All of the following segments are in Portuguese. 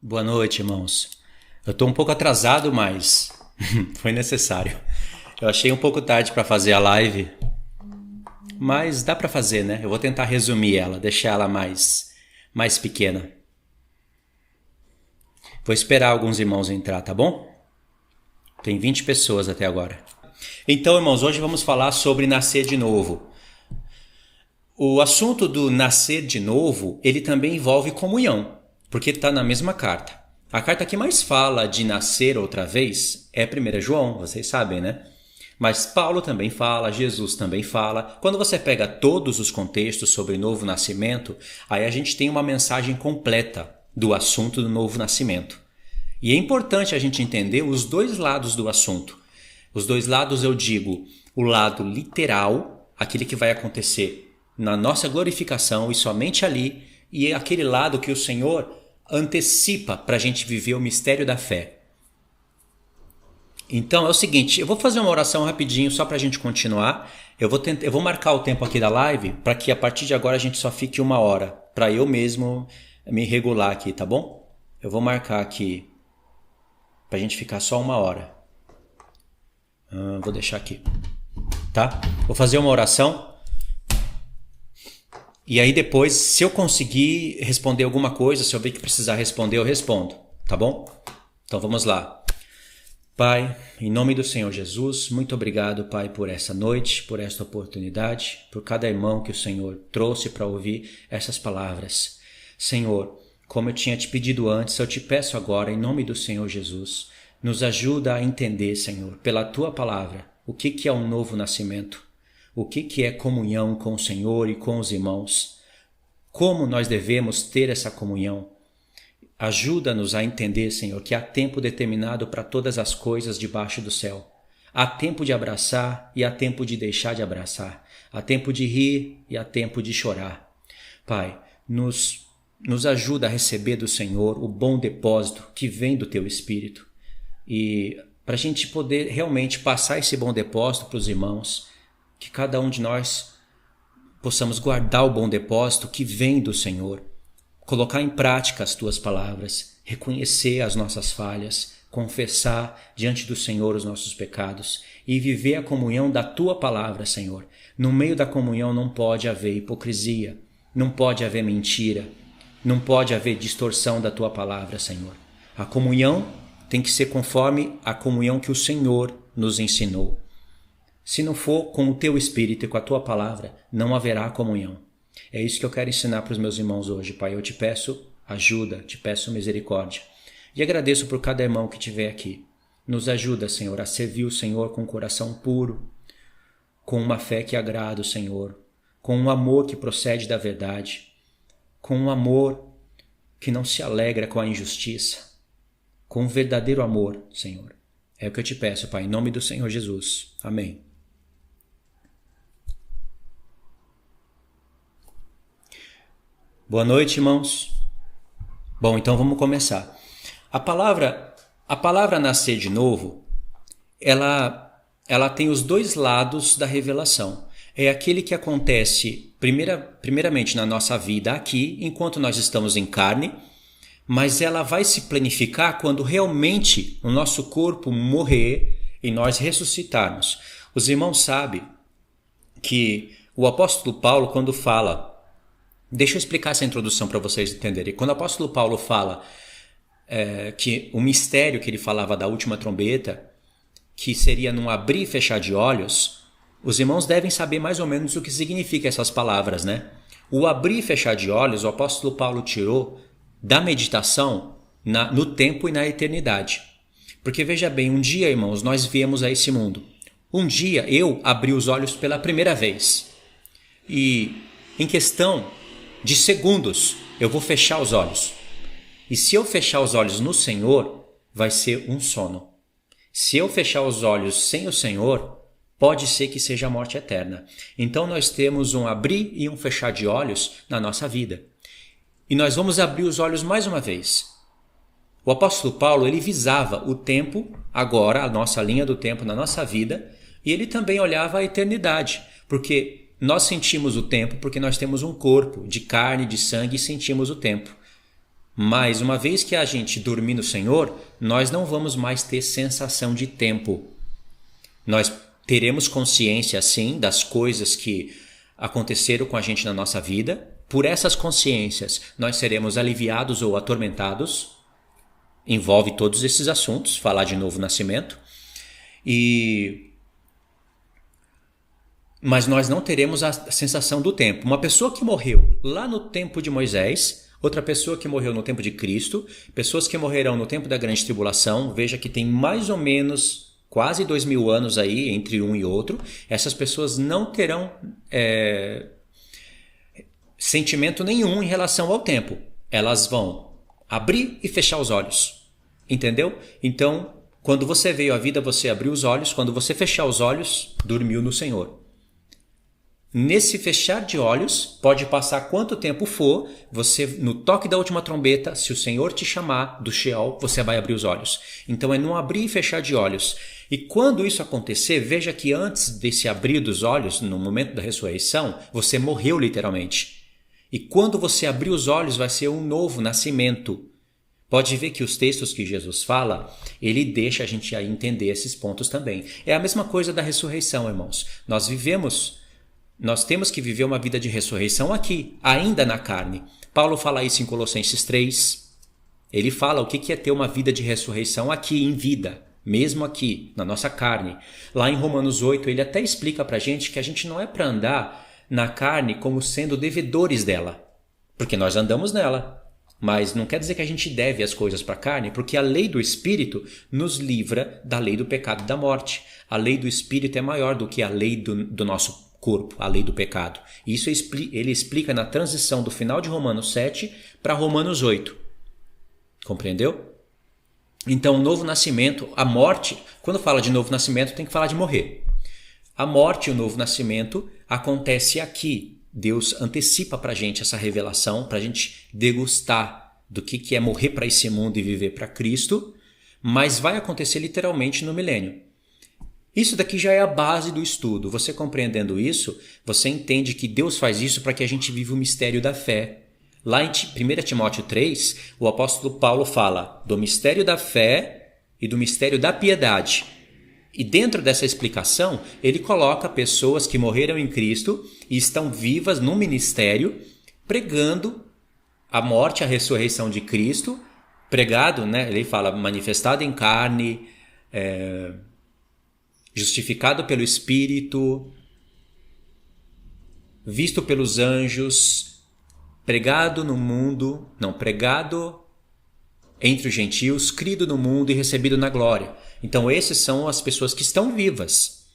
Boa noite, irmãos. Eu estou um pouco atrasado, mas foi necessário. Eu achei um pouco tarde para fazer a live, mas dá para fazer, né? Eu vou tentar resumir ela, deixar ela mais pequena. Vou esperar alguns irmãos entrar, tá bom? Tem 20 pessoas até agora. Então, irmãos, hoje vamos falar sobre nascer de novo. O assunto do nascer de novo, ele também envolve comunhão, porque está na mesma carta. A carta que mais fala de nascer outra vez é 1 João, vocês sabem, né? Mas Paulo também fala, Jesus também fala. Quando você pega todos os contextos sobre novo nascimento, aí a gente tem uma mensagem completa do assunto do novo nascimento. E é importante a gente entender os dois lados do assunto. Os dois lados eu digo, o lado literal, aquele que vai acontecer na nossa glorificação e somente ali, e aquele lado que o Senhor antecipa para a gente viver o mistério da fé. Então é o seguinte, eu vou fazer uma oração rapidinho só para a gente continuar. Eu vou marcar o tempo aqui da live para que a partir de agora a gente só fique 1 hora, para eu mesmo me regular aqui, tá bom? Eu vou marcar aqui para a gente ficar só 1 hora. Vou deixar aqui, tá? Vou fazer uma oração. E aí depois, se eu conseguir responder alguma coisa, se eu ver que precisar responder, eu respondo, tá bom? Então vamos lá. Pai, em nome do Senhor Jesus, muito obrigado, Pai, por essa noite, por esta oportunidade, por cada irmão que o Senhor trouxe para ouvir essas palavras. Senhor, como eu tinha te pedido antes, eu te peço agora, em nome do Senhor Jesus, nos ajuda a entender, Senhor, pela Tua palavra, o que é um novo nascimento. O que é comunhão com o Senhor e com os irmãos? Como nós devemos ter essa comunhão? Ajuda-nos a entender, Senhor, que há tempo determinado para todas as coisas debaixo do céu. Há tempo de abraçar e há tempo de deixar de abraçar. Há tempo de rir e há tempo de chorar. Pai, nos ajuda a receber do Senhor o bom depósito que vem do Teu Espírito. E para a gente poder realmente passar esse bom depósito para os irmãos, que cada um de nós possamos guardar o bom depósito que vem do Senhor, colocar em prática as Tuas palavras, reconhecer as nossas falhas, confessar diante do Senhor os nossos pecados e viver a comunhão da Tua palavra, Senhor. No meio da comunhão não pode haver hipocrisia, não pode haver mentira, não pode haver distorção da Tua palavra, Senhor. A comunhão tem que ser conforme a comunhão que o Senhor nos ensinou. Se não for com o Teu Espírito e com a Tua palavra, não haverá comunhão. É isso que eu quero ensinar para os meus irmãos hoje, Pai. Eu te peço ajuda, te peço misericórdia. E agradeço por cada irmão que estiver aqui. Nos ajuda, Senhor, a servir o Senhor com um coração puro, com uma fé que agrada o Senhor, com um amor que procede da verdade, com um amor que não se alegra com a injustiça, com um verdadeiro amor, Senhor. É o que eu te peço, Pai, em nome do Senhor Jesus. Amém. Boa noite, irmãos. Bom, então vamos começar. A palavra nascer de novo, ela tem os dois lados da revelação. É aquele que acontece primeiramente na nossa vida aqui, enquanto nós estamos em carne, mas ela vai se planificar quando realmente o nosso corpo morrer e nós ressuscitarmos. Os irmãos sabem que o apóstolo Paulo, quando fala... Deixa eu explicar essa introdução para vocês entenderem. Quando o apóstolo Paulo fala que o mistério que ele falava da última trombeta, que seria num abrir e fechar de olhos, os irmãos devem saber mais ou menos o que significa essas palavras, né? O abrir e fechar de olhos, o apóstolo Paulo tirou da meditação no tempo e na eternidade. Porque veja bem, um dia, irmãos, nós viemos a esse mundo. Um dia eu abri os olhos pela primeira vez. E em questão de segundos, eu vou fechar os olhos. E se eu fechar os olhos no Senhor, vai ser um sono. Se eu fechar os olhos sem o Senhor, pode ser que seja a morte eterna. Então nós temos um abrir e um fechar de olhos na nossa vida. E nós vamos abrir os olhos mais uma vez. O apóstolo Paulo, ele visava o tempo, agora, a nossa linha do tempo na nossa vida, e ele também olhava a eternidade, porque nós sentimos o tempo porque nós temos um corpo de carne, de sangue e sentimos o tempo. Mas uma vez que a gente dormir no Senhor, nós não vamos mais ter sensação de tempo. Nós teremos consciência, sim, das coisas que aconteceram com a gente na nossa vida. Por essas consciências, nós seremos aliviados ou atormentados. Envolve todos esses assuntos, falar de novo nascimento. Mas nós não teremos a sensação do tempo. Uma pessoa que morreu lá no tempo de Moisés, outra pessoa que morreu no tempo de Cristo, pessoas que morrerão no tempo da grande tribulação, veja que tem mais ou menos quase 2000 anos aí entre um e outro, essas pessoas não terão sentimento nenhum em relação ao tempo. Elas vão abrir e fechar os olhos. Entendeu? Então, quando você veio à vida, você abriu os olhos. Quando você fechar os olhos, dormiu no Senhor. Nesse fechar de olhos, pode passar quanto tempo for, você, no toque da última trombeta, se o Senhor te chamar do Sheol, você vai abrir os olhos. Então é não abrir e fechar de olhos. E quando isso acontecer, veja que antes desse abrir dos olhos, no momento da ressurreição, você morreu literalmente. E quando você abrir os olhos, vai ser um novo nascimento. Pode ver que os textos que Jesus fala, ele deixa a gente aí entender esses pontos também. É a mesma coisa da ressurreição, irmãos. Nós temos que viver uma vida de ressurreição aqui, ainda na carne. Paulo fala isso em Colossenses 3. Ele fala o que é ter uma vida de ressurreição aqui, em vida, mesmo aqui, na nossa carne. Lá em Romanos 8, ele até explica pra gente que a gente não é para andar na carne como sendo devedores dela, porque nós andamos nela. Mas não quer dizer que a gente deve as coisas para a carne, porque a lei do Espírito nos livra da lei do pecado e da morte. A lei do Espírito é maior do que a lei do nosso corpo, a lei do pecado. Isso ele explica na transição do final de Romanos 7 para Romanos 8. Compreendeu? Então, o novo nascimento, a morte, quando fala de novo nascimento, tem que falar de morrer. A morte e o novo nascimento acontece aqui. Deus antecipa para a gente essa revelação, para a gente degustar do que é morrer para esse mundo e viver para Cristo, mas vai acontecer literalmente no milênio. Isso daqui já é a base do estudo. Você compreendendo isso, você entende que Deus faz isso para que a gente viva o mistério da fé. Lá em 1 Timóteo 3, o apóstolo Paulo fala do mistério da fé e do mistério da piedade. E dentro dessa explicação, ele coloca pessoas que morreram em Cristo e estão vivas no ministério, pregando a morte e a ressurreição de Cristo, pregado, né? Ele fala manifestado em carne, justificado pelo Espírito, visto pelos anjos, pregado no mundo, pregado entre os gentios, crido no mundo e recebido na glória. Então esses são as pessoas que estão vivas.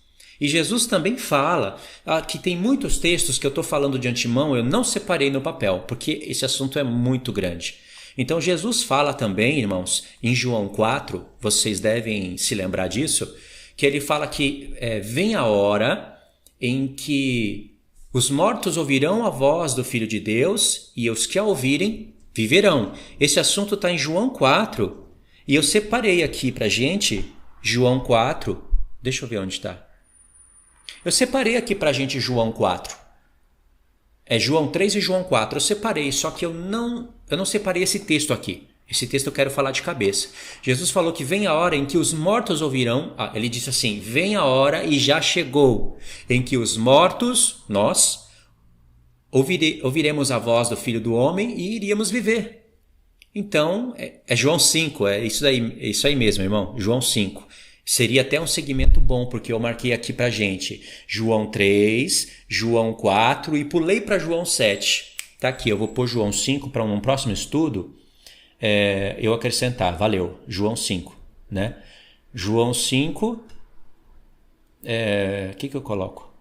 E Jesus também fala que tem muitos textos que eu estou falando de antemão, eu não separei no papel, porque esse assunto é muito grande. Então Jesus fala também, irmãos, em João 4, vocês devem se lembrar disso, que ele fala que vem a hora em que os mortos ouvirão a voz do Filho de Deus e os que a ouvirem viverão. Esse assunto está em João 4 e eu separei aqui para gente João 4. Deixa eu ver onde está. Eu separei aqui para gente João 4. É João 3 e João 4. Eu separei, só que eu não separei esse texto aqui. Esse texto eu quero falar de cabeça. Jesus falou que vem a hora em que os mortos ouvirão. Ele disse assim: vem a hora e já chegou, em que os mortos, nós, ouviremos a voz do Filho do Homem e iríamos viver. Então, é João 5, é isso aí mesmo, irmão, João 5. Seria até um segmento bom, porque eu marquei aqui pra gente João 3, João 4 e pulei para João 7. Tá aqui, eu vou pôr João 5 para um próximo estudo, eu acrescentar, valeu, João 5, né? João 5, que eu coloco?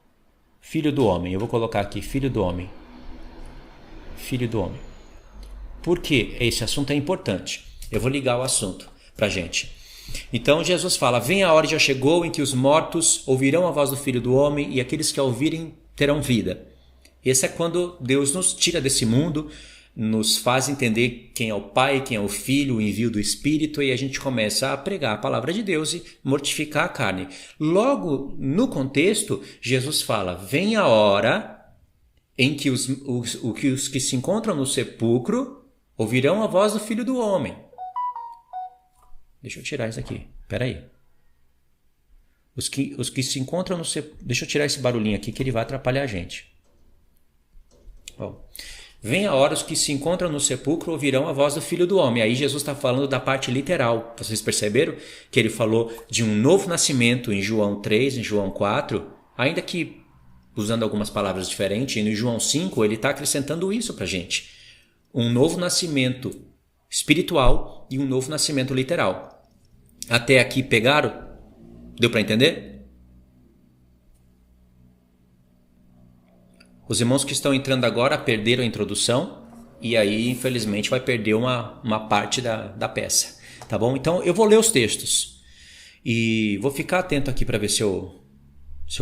Filho do Homem, eu vou colocar aqui, Filho do Homem. Filho do Homem. Por quê? Esse assunto é importante. Eu vou ligar o assunto pra gente. Então Jesus fala: vem a hora, já chegou, em que os mortos ouvirão a voz do Filho do Homem e aqueles que a ouvirem terão vida. Esse é quando Deus nos tira desse mundo, nos faz entender quem é o Pai, quem é o Filho, o envio do Espírito, e a gente começa a pregar a palavra de Deus e mortificar a carne. Logo, no contexto, Jesus fala: vem a hora em que os que se encontram no sepulcro ouvirão a voz do Filho do Homem. Deixa eu tirar isso aqui. Espera aí. Os que se encontram no sepulcro... Deixa eu tirar esse barulhinho aqui que ele vai atrapalhar a gente. Bom, vem a hora, os que se encontram no sepulcro ouvirão a voz do Filho do Homem. Aí Jesus está falando da parte literal. Vocês perceberam que ele falou de um novo nascimento em João 3, em João 4, ainda que usando algumas palavras diferentes, e no João 5 ele está acrescentando isso para a gente. Um novo nascimento espiritual e um novo nascimento literal. Até aqui pegaram? Deu para entender? Os irmãos que estão entrando agora perderam a introdução e aí, infelizmente, vai perder uma parte da peça. Tá bom? Então, eu vou ler os textos e vou ficar atento aqui para ver se eu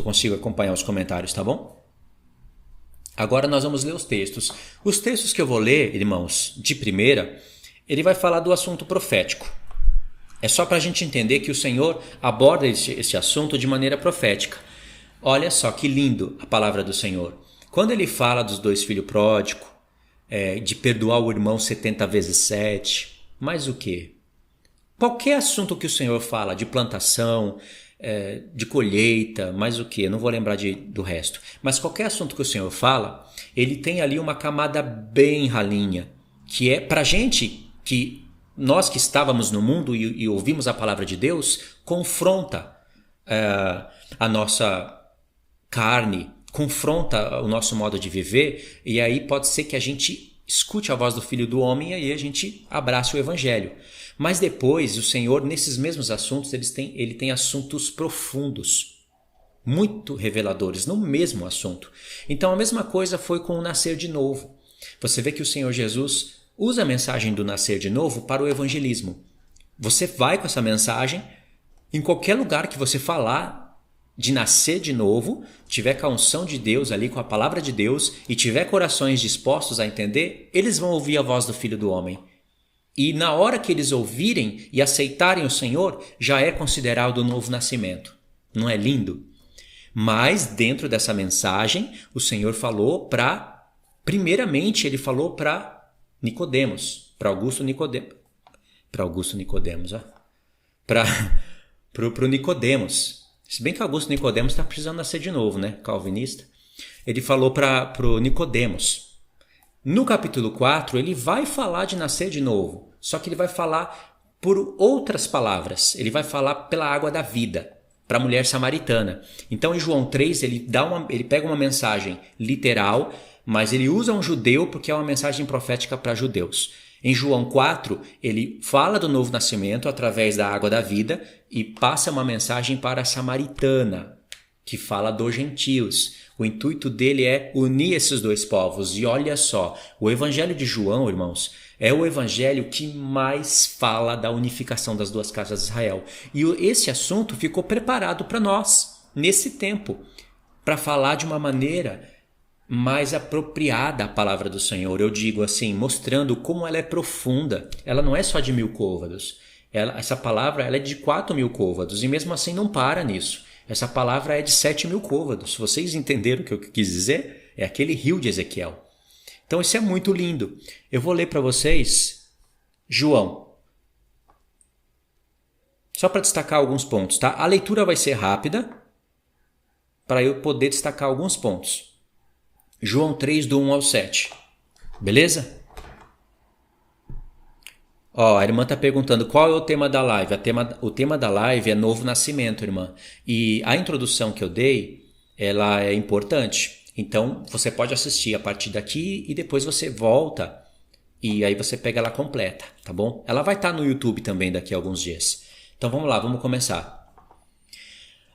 consigo acompanhar os comentários, tá bom? Agora nós vamos ler os textos. Os textos que eu vou ler, irmãos, de primeira, ele vai falar do assunto profético. É só para a gente entender que o Senhor aborda esse assunto de maneira profética. Olha só que lindo a palavra do Senhor. Quando ele fala dos 2 filhos pródigos, de perdoar o irmão 70 vezes 7, mais o quê? Qualquer assunto que o Senhor fala de plantação, de colheita, mais o quê? Não vou lembrar do resto. Mas qualquer assunto que o Senhor fala, ele tem ali uma camada bem ralinha, que é para a gente que... Nós que estávamos no mundo e ouvimos a palavra de Deus, confronta a nossa carne, confronta o nosso modo de viver, e aí pode ser que a gente escute a voz do Filho do Homem e aí a gente abrace o Evangelho. Mas depois, o Senhor, nesses mesmos assuntos, ele tem assuntos profundos, muito reveladores, no mesmo assunto. Então a mesma coisa foi com o nascer de novo. Você vê que o Senhor Jesus usa a mensagem do nascer de novo para o evangelismo. Você vai com essa mensagem, em qualquer lugar que você falar de nascer de novo, tiver com a unção de Deus ali, com a palavra de Deus, e tiver corações dispostos a entender, eles vão ouvir a voz do Filho do Homem. E na hora que eles ouvirem e aceitarem o Senhor, já é considerado o novo nascimento. Não é lindo? Mas dentro dessa mensagem, o Senhor falou primeiramente, ele falou para Nicodemos, para Augusto Nicodemos, pro Nicodemos. Se bem que Augusto Nicodemos está precisando nascer de novo, né? Calvinista. Ele falou pro Nicodemos. No capítulo 4, ele vai falar de nascer de novo, só que ele vai falar por outras palavras. Ele vai falar pela água da vida, para a mulher samaritana. Então, em João 3, ele pega uma mensagem literal, mas ele usa um judeu porque é uma mensagem profética para judeus. Em João 4, ele fala do novo nascimento através da água da vida e passa uma mensagem para a samaritana, que fala dos gentios. O intuito dele é unir esses 2 povos. E olha só, o evangelho de João, irmãos, é o evangelho que mais fala da unificação das 2 casas de Israel. E esse assunto ficou preparado para nós, nesse tempo, para falar de uma maneira mais apropriada à palavra do Senhor. Eu digo assim, mostrando como ela é profunda. Ela não é só de 1000 côvados. Essa palavra ela é de 4000 côvados e mesmo assim não para nisso. Essa palavra é de 7000 côvados. Vocês entenderam o que eu quis dizer? É aquele rio de Ezequiel. Então isso é muito lindo. Eu vou ler para vocês João. Só para destacar alguns pontos, tá? A leitura vai ser rápida para eu poder destacar alguns pontos. João 3, do 1 ao 7. Beleza? Ó, a irmã está perguntando qual é o tema da live. O tema da live é novo nascimento, irmã. E a introdução que eu dei, ela é importante. Então, você pode assistir a partir daqui e depois você volta e aí você pega ela completa, tá bom? Ela vai estar no YouTube também daqui a alguns dias. Então, vamos lá, vamos começar.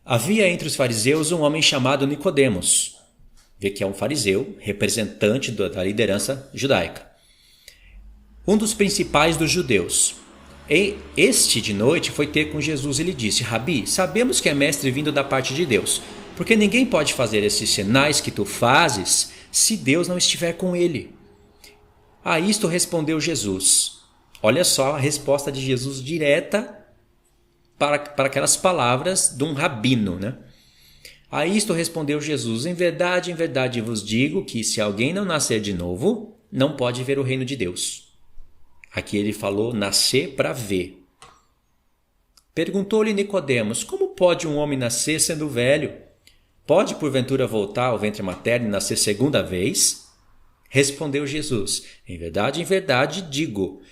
Havia entre os fariseus um homem chamado Nicodemos. Vê que é um fariseu, representante da liderança judaica. Um dos principais dos judeus. Este de noite foi ter com Jesus e lhe disse: Rabi, sabemos que é mestre vindo da parte de Deus, porque ninguém pode fazer esses sinais que tu fazes se Deus não estiver com ele. A isto respondeu Jesus. Olha só a resposta de Jesus direta para aquelas palavras de um rabino, né? A isto respondeu Jesus: em verdade vos digo que se alguém não nascer de novo, não pode ver o reino de Deus. Aqui ele falou nascer para ver. Perguntou-lhe Nicodemos: como pode um homem nascer sendo velho? Pode porventura voltar ao ventre materno e nascer segunda vez? Respondeu Jesus: em verdade digo,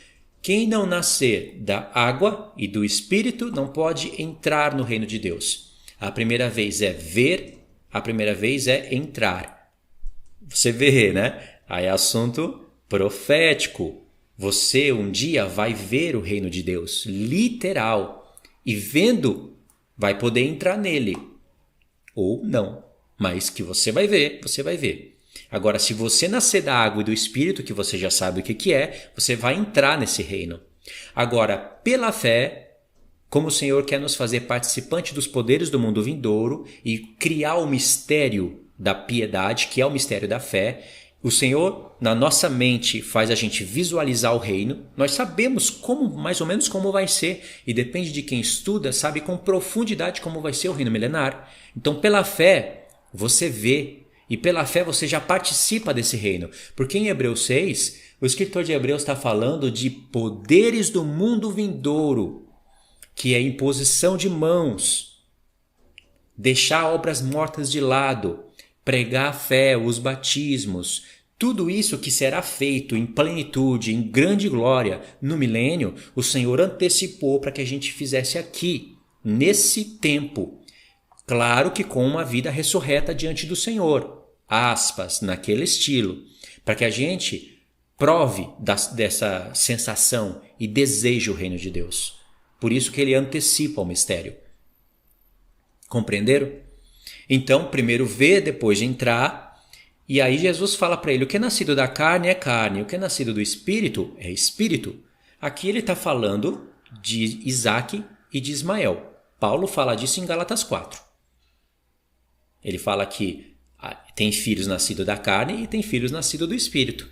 quem não nascer da água e do Espírito não pode entrar no reino de Deus. A primeira vez é ver, a primeira vez é entrar. Você vê, né? Aí é assunto profético. Você um dia vai ver o reino de Deus, literal. E vendo, vai poder entrar nele. Ou não. Mas que você vai ver, você vai ver. Agora, se você nascer da água e do Espírito, que você já sabe o que é, você vai entrar nesse reino. Agora, pela fé, como o Senhor quer nos fazer participante dos poderes do mundo vindouro e criar o mistério da piedade, que é o mistério da fé, o Senhor, na nossa mente, faz a gente visualizar o reino. Nós sabemos como, mais ou menos como vai ser, e depende de quem estuda, sabe com profundidade como vai ser o reino milenar. Então, pela fé, você vê, e pela fé você já participa desse reino. Porque em Hebreus 6, o escritor de Hebreus está falando de poderes do mundo vindouro, que é imposição de mãos, deixar obras mortas de lado, pregar a fé, os batismos, tudo isso que será feito em plenitude, em grande glória, no milênio, o Senhor antecipou para que a gente fizesse aqui, nesse tempo. Claro que com uma vida ressurreta diante do Senhor, aspas, naquele estilo, para que a gente prove dessa sensação e deseje o reino de Deus. Por isso que ele antecipa o mistério. Compreenderam? Então, primeiro ver, depois de entrar. E aí Jesus fala para ele, o que é nascido da carne é carne, o que é nascido do espírito é espírito. Aqui ele está falando de Isaac e de Ismael. Paulo fala disso em Gálatas 4. Ele fala que tem filhos nascidos da carne e tem filhos nascidos do espírito.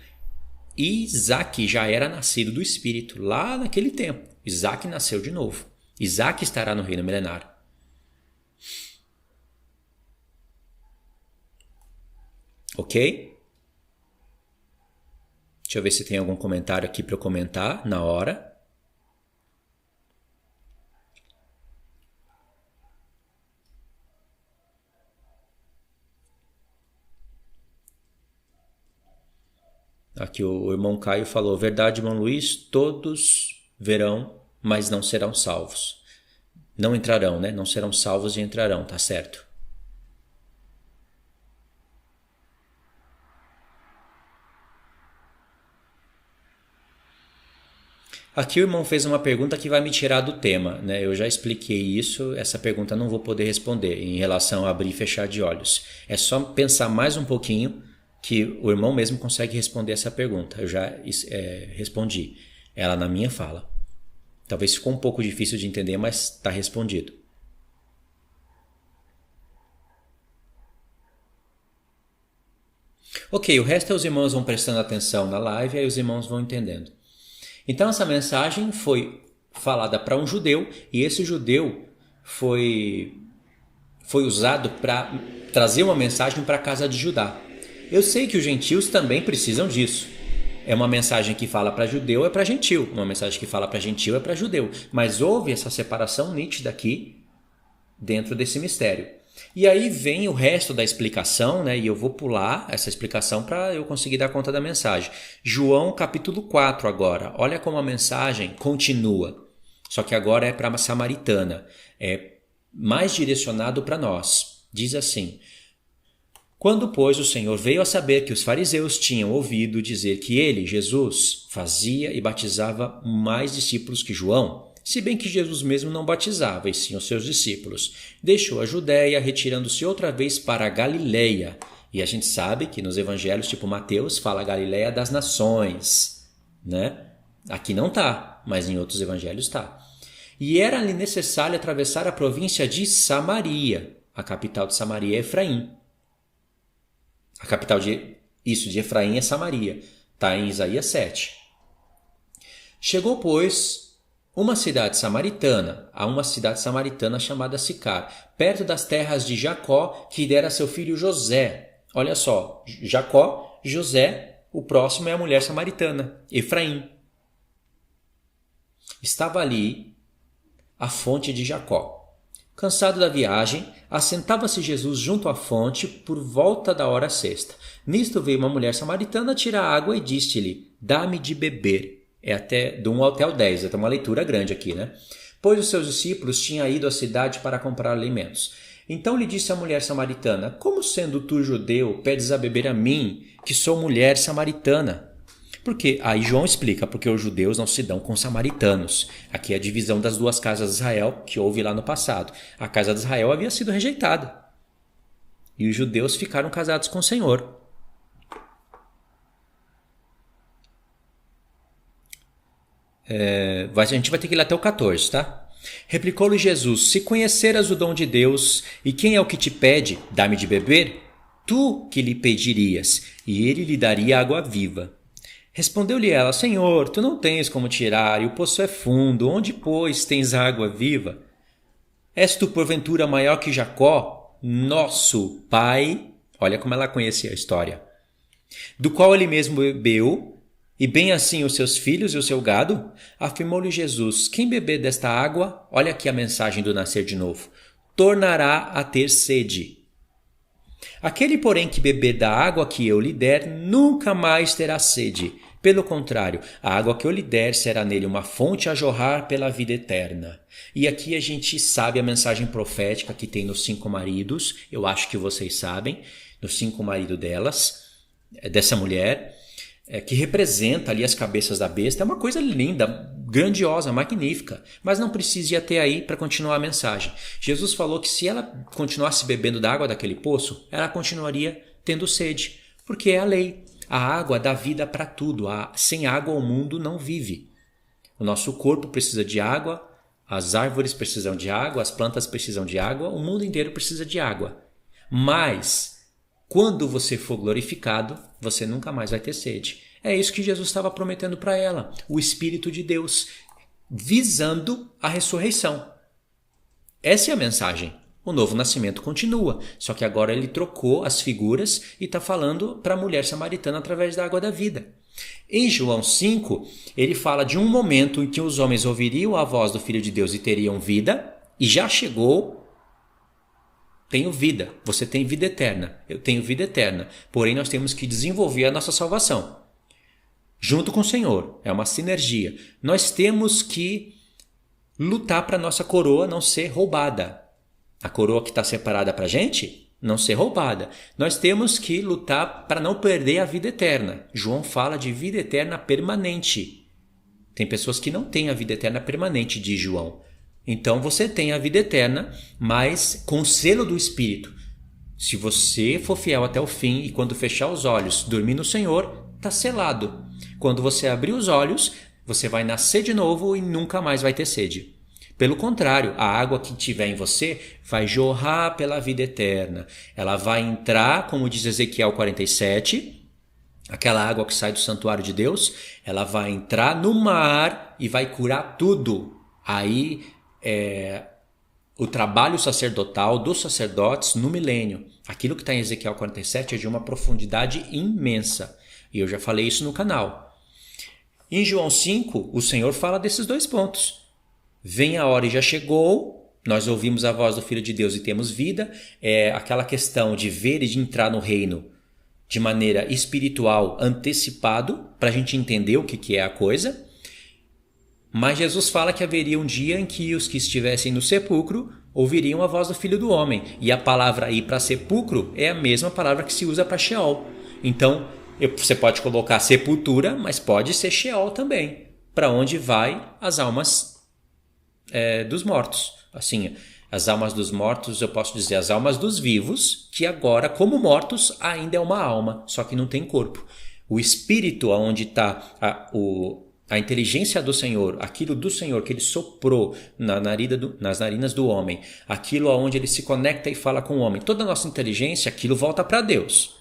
E Isaac já era nascido do espírito, lá naquele tempo. Isaac nasceu de novo. Isaac estará no reino milenar. Ok? Deixa eu ver se tem algum comentário aqui para eu comentar na hora. Aqui o irmão Caio falou, verdade, irmão Luiz, todos verão, mas não serão salvos. Não entrarão, né? Não serão salvos e entrarão, tá certo? Aqui o irmão fez uma pergunta que vai me tirar do tema, né? Eu já expliquei isso, essa pergunta não vou poder responder em relação a abrir e fechar de olhos. É só pensar mais um pouquinho que o irmão mesmo consegue responder essa pergunta. Eu já respondi ela na minha fala. Talvez ficou um pouco difícil de entender, mas está respondido. Ok, o resto os irmãos vão prestando atenção na live e aí os irmãos vão entendendo. Então essa mensagem foi falada para um judeu e esse judeu foi usado para trazer uma mensagem para a casa de Judá. Eu sei que os gentios também precisam disso. É uma mensagem que fala para judeu é para gentil, uma mensagem que fala para gentil é para judeu. Mas houve essa separação nítida aqui dentro desse mistério. E aí vem o resto da explicação, né? E eu vou pular essa explicação para eu conseguir dar conta da mensagem. João capítulo 4 agora. Olha como a mensagem continua. Só que agora é para a samaritana. É mais direcionado para nós. Diz assim: quando, pois, o Senhor veio a saber que os fariseus tinham ouvido dizer que ele, Jesus, fazia e batizava mais discípulos que João, se bem que Jesus mesmo não batizava, e sim os seus discípulos, deixou a Judéia, retirando-se outra vez para a Galileia. E a gente sabe que nos evangelhos, tipo Mateus, fala Galileia das nações, né? Aqui não tá, mas em outros evangelhos tá. E era-lhe necessário atravessar a província de Samaria. A capital de Samaria é Efraim. A capital de Efraim é Samaria. Está em Isaías 7. Chegou, pois, a uma cidade samaritana chamada Sicar, perto das terras de Jacó, que dera a seu filho José. Olha só, Jacó, José, o próximo é a mulher samaritana, Efraim. Estava ali a fonte de Jacó. Cansado da viagem, assentava-se Jesus junto à fonte por volta da hora sexta. Nisto veio uma mulher samaritana tirar água e disse-lhe: dá-me de beber. É até do 1 até o 10, é uma leitura grande aqui, né? Pois os seus discípulos tinham ido à cidade para comprar alimentos. Então lhe disse a mulher samaritana: como sendo tu judeu, pedes a beber a mim, que sou mulher samaritana? Porque aí João explica, porque os judeus não se dão com os samaritanos. Aqui é a divisão das duas casas de Israel que houve lá no passado. A casa de Israel havia sido rejeitada. E os judeus ficaram casados com o Senhor. A gente vai ter que ir até o 14, tá? Replicou-lhe Jesus: se conheceras o dom de Deus, e quem é o que te pede, dá-me de beber, tu que lhe pedirias, e ele lhe daria água viva. Respondeu-lhe ela: Senhor, tu não tens como tirar, e o poço é fundo, onde, pois, tens água viva? És tu, porventura, maior que Jacó, nosso pai? Olha como ela conhecia a história. Do qual ele mesmo bebeu, e bem assim os seus filhos e o seu gado? Afirmou-lhe Jesus: quem beber desta água, olha aqui a mensagem do nascer de novo, tornará a ter sede. Aquele, porém, que beber da água que eu lhe der, nunca mais terá sede. Pelo contrário, a água que eu lhe der será nele uma fonte a jorrar pela vida eterna. E aqui a gente sabe a mensagem profética que tem nos 5 maridos, eu acho que vocês sabem, nos 5 maridos dessa mulher, que representa ali as cabeças da besta. É uma coisa linda, grandiosa, magnífica, mas não precisa ir até aí para continuar a mensagem. Jesus falou que se ela continuasse bebendo da água daquele poço, ela continuaria tendo sede, porque é a lei. A água dá vida para tudo. Sem água o mundo não vive. O nosso corpo precisa de água, as árvores precisam de água, as plantas precisam de água, o mundo inteiro precisa de água. Mas quando você for glorificado, você nunca mais vai ter sede. É isso que Jesus estava prometendo para ela, o Espírito de Deus, visando a ressurreição. Essa é a mensagem. O novo nascimento continua, só que agora ele trocou as figuras e está falando para a mulher samaritana através da água da vida. Em João 5, ele fala de um momento em que os homens ouviriam a voz do Filho de Deus e teriam vida, e já chegou. Tenho vida, você tem vida eterna, eu tenho vida eterna, porém nós temos que desenvolver a nossa salvação junto com o Senhor, é uma sinergia. Nós temos que lutar para a nossa coroa não ser roubada. A coroa que está separada para a gente não ser roubada. Nós temos que lutar para não perder a vida eterna. João fala de vida eterna permanente. Tem pessoas que não têm a vida eterna permanente, diz João. Então você tem a vida eterna, mas com o selo do Espírito. Se você for fiel até o fim e quando fechar os olhos, dormir no Senhor, está selado. Quando você abrir os olhos, você vai nascer de novo e nunca mais vai ter sede. Pelo contrário, a água que tiver em você vai jorrar pela vida eterna. Ela vai entrar, como diz Ezequiel 47, aquela água que sai do santuário de Deus, ela vai entrar no mar e vai curar tudo. Aí o trabalho sacerdotal dos sacerdotes no milênio. Aquilo que está em Ezequiel 47 é de uma profundidade imensa. E eu já falei isso no canal. Em João 5, o Senhor fala desses 2 pontos. Vem a hora e já chegou, nós ouvimos a voz do Filho de Deus e temos vida. É aquela questão de ver e de entrar no reino de maneira espiritual antecipado, para a gente entender o que é a coisa. Mas Jesus fala que haveria um dia em que os que estivessem no sepulcro ouviriam a voz do Filho do Homem. E a palavra ir para sepulcro é a mesma palavra que se usa para Sheol. Então, você pode colocar sepultura, mas pode ser Sheol também, para onde vai as almas dos mortos. Assim, as almas dos mortos, eu posso dizer as almas dos vivos, que agora, como mortos, ainda é uma alma, só que não tem corpo. O espírito, onde está a inteligência do Senhor, aquilo do Senhor que ele soprou nas narinas do homem, aquilo aonde ele se conecta e fala com o homem, toda a nossa inteligência, aquilo volta para Deus.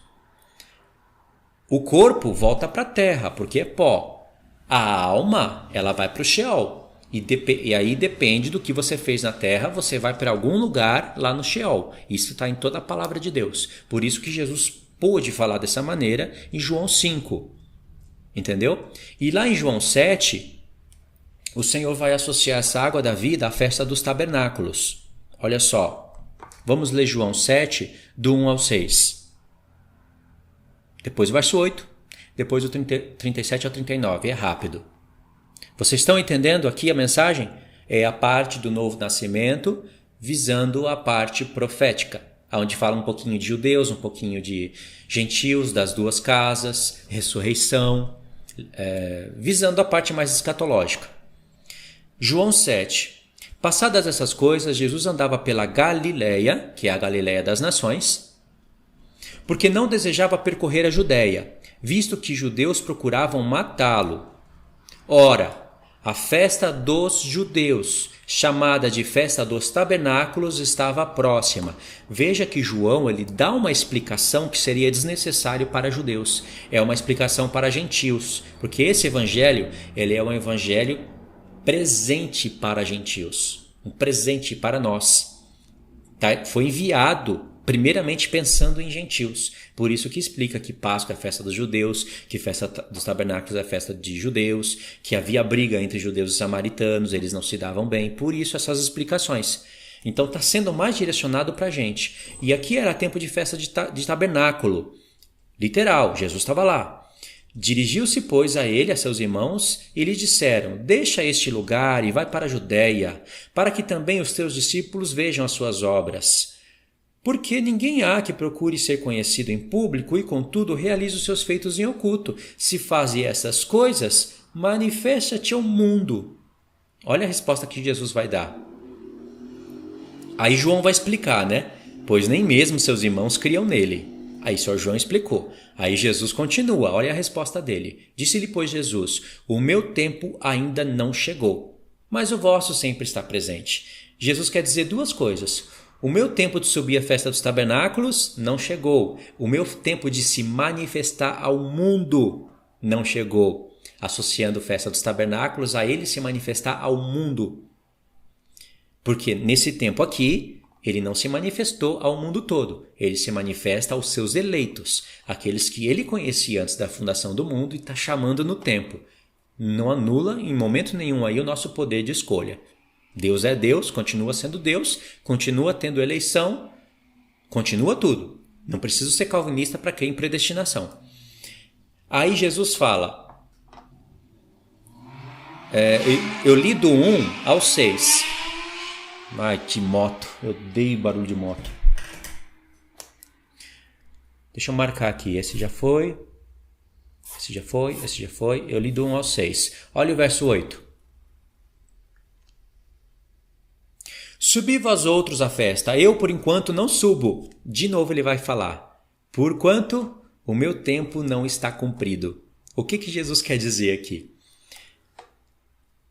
O corpo volta para a terra, porque é pó. A alma, ela vai para o Sheol. E aí depende do que você fez na terra, você vai para algum lugar lá no Sheol. Isso está em toda a palavra de Deus. Por isso que Jesus pôde falar dessa maneira em João 5. Entendeu? E lá em João 7, o Senhor vai associar essa água da vida à festa dos tabernáculos. Olha só, vamos ler João 7, do 1 ao 6. Depois o verso 8, depois o 37 ao 39, é rápido. Vocês estão entendendo aqui a mensagem? É a parte do novo nascimento visando a parte profética, onde fala um pouquinho de judeus, um pouquinho de gentios, das duas casas, ressurreição, visando a parte mais escatológica. João 7. Passadas essas coisas, Jesus andava pela Galileia, que é a Galileia das nações, porque não desejava percorrer a Judéia, visto que judeus procuravam matá-lo. Ora, a festa dos judeus, chamada de festa dos tabernáculos, estava próxima. Veja que João ele dá uma explicação que seria desnecessário para judeus. É uma explicação para gentios, porque esse evangelho ele é um evangelho presente para gentios, um presente para nós. Tá? Foi enviado primeiramente pensando em gentios. Por isso que explica que Páscoa é a festa dos judeus, que festa dos tabernáculos é a festa de judeus, que havia briga entre judeus e samaritanos, eles não se davam bem. Por isso essas explicações. Então está sendo mais direcionado para a gente. E aqui era tempo de festa de tabernáculo. Literal, Jesus estava lá. Dirigiu-se, pois, a ele, a seus irmãos, e lhes disseram: deixa este lugar e vai para a Judéia, para que também os teus discípulos vejam as suas obras. Porque ninguém há que procure ser conhecido em público e, contudo, realize os seus feitos em oculto. Se faze essas coisas, manifesta-te ao mundo. Olha a resposta que Jesus vai dar. Aí João vai explicar, né? Pois nem mesmo seus irmãos criam nele. Aí Sr. João explicou. Aí Jesus continua, olha a resposta dele. Disse-lhe, pois, Jesus: o meu tempo ainda não chegou, mas o vosso sempre está presente. Jesus quer dizer duas coisas. O meu tempo de subir à festa dos tabernáculos não chegou. O meu tempo de se manifestar ao mundo não chegou. Associando a festa dos tabernáculos a ele se manifestar ao mundo. Porque nesse tempo aqui, ele não se manifestou ao mundo todo. Ele se manifesta aos seus eleitos, aqueles que ele conhecia antes da fundação do mundo e está chamando no tempo. Não anula em momento nenhum aí o nosso poder de escolha. Deus é Deus, continua sendo Deus, continua tendo eleição, continua tudo. Não preciso ser calvinista para crer em predestinação. Aí Jesus fala, eu li do 1 ao 6. Ai, que moto, eu odeio barulho de moto. Deixa eu marcar aqui, esse já foi, esse já foi, eu li do 1 ao 6. Olha o verso 8. Subi vós outros à festa, eu por enquanto não subo. De novo ele vai falar, porquanto o meu tempo não está cumprido. O que Jesus quer dizer aqui?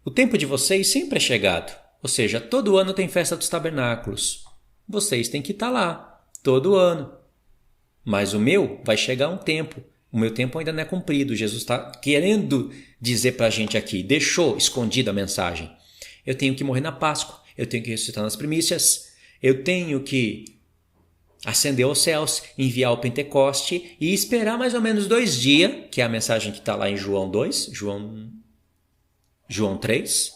O tempo de vocês sempre é chegado, ou seja, todo ano tem festa dos tabernáculos. Vocês têm que estar lá, todo ano. Mas o meu vai chegar um tempo, o meu tempo ainda não é cumprido. Jesus está querendo dizer para a gente aqui, deixou escondida a mensagem. Eu tenho que morrer na Páscoa. Eu tenho que ressuscitar nas primícias, eu tenho que ascender aos céus, enviar o Pentecoste e esperar mais ou menos 2 dias, que é a mensagem que está lá em João 2, João 3,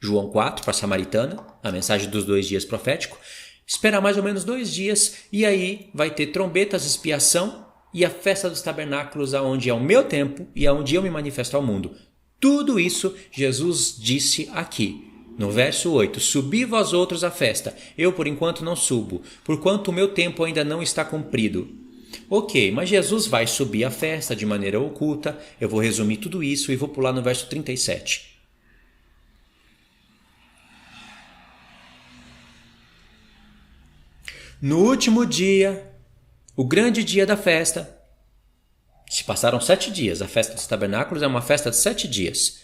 João 4 para a Samaritana, a mensagem dos 2 dias profético. Esperar mais ou menos 2 dias e aí vai ter trombetas, expiação e a festa dos tabernáculos, aonde é o meu tempo e aonde eu me manifesto ao mundo. Tudo isso Jesus disse aqui. No verso 8, subi vós outros à festa, eu por enquanto não subo, porquanto o meu tempo ainda não está cumprido. Ok, mas Jesus vai subir à festa de maneira oculta, eu vou resumir tudo isso e vou pular no verso 37. No último dia, o grande dia da festa, se passaram 7 dias, a festa dos tabernáculos é uma festa de 7 dias.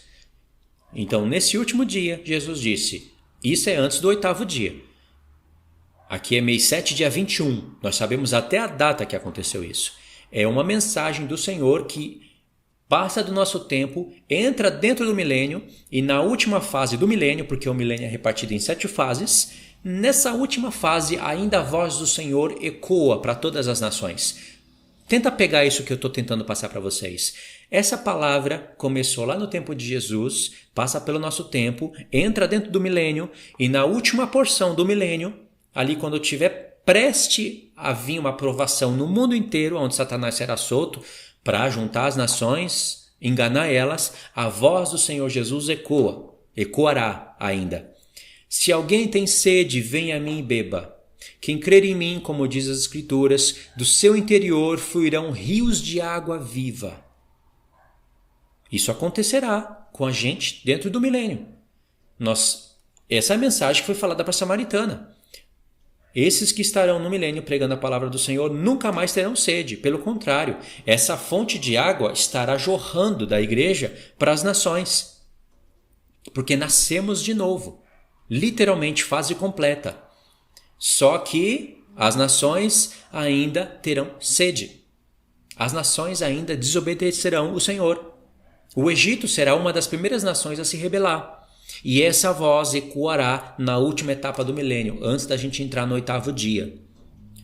Então, nesse último dia, Jesus disse, isso é antes do 8º dia. Aqui é mês 7, dia 21. Nós sabemos até a data que aconteceu isso. É uma mensagem do Senhor que passa do nosso tempo, entra dentro do milênio e na última fase do milênio, porque o milênio é repartido em 7 fases, nessa última fase ainda a voz do Senhor ecoa para todas as nações. Tenta pegar isso que eu estou tentando passar para vocês. Essa palavra começou lá no tempo de Jesus, passa pelo nosso tempo, entra dentro do milênio e na última porção do milênio, ali quando tiver preste a vir uma aprovação no mundo inteiro, onde Satanás será solto para juntar as nações, enganar elas, a voz do Senhor Jesus ecoará ainda. Se alguém tem sede, venha a mim e beba. Quem crer em mim, como diz as Escrituras, do seu interior fluirão rios de água viva. Isso acontecerá com a gente dentro do milênio. Essa é a mensagem que foi falada para a samaritana. Esses que estarão no milênio pregando a palavra do Senhor nunca mais terão sede. Pelo contrário, essa fonte de água estará jorrando da igreja para as nações. Porque nascemos de novo. Literalmente, fase completa. Só que as nações ainda terão sede. As nações ainda desobedecerão o Senhor. O Egito será uma das primeiras nações a se rebelar. E essa voz ecoará na última etapa do milênio, antes da gente entrar no 8º dia.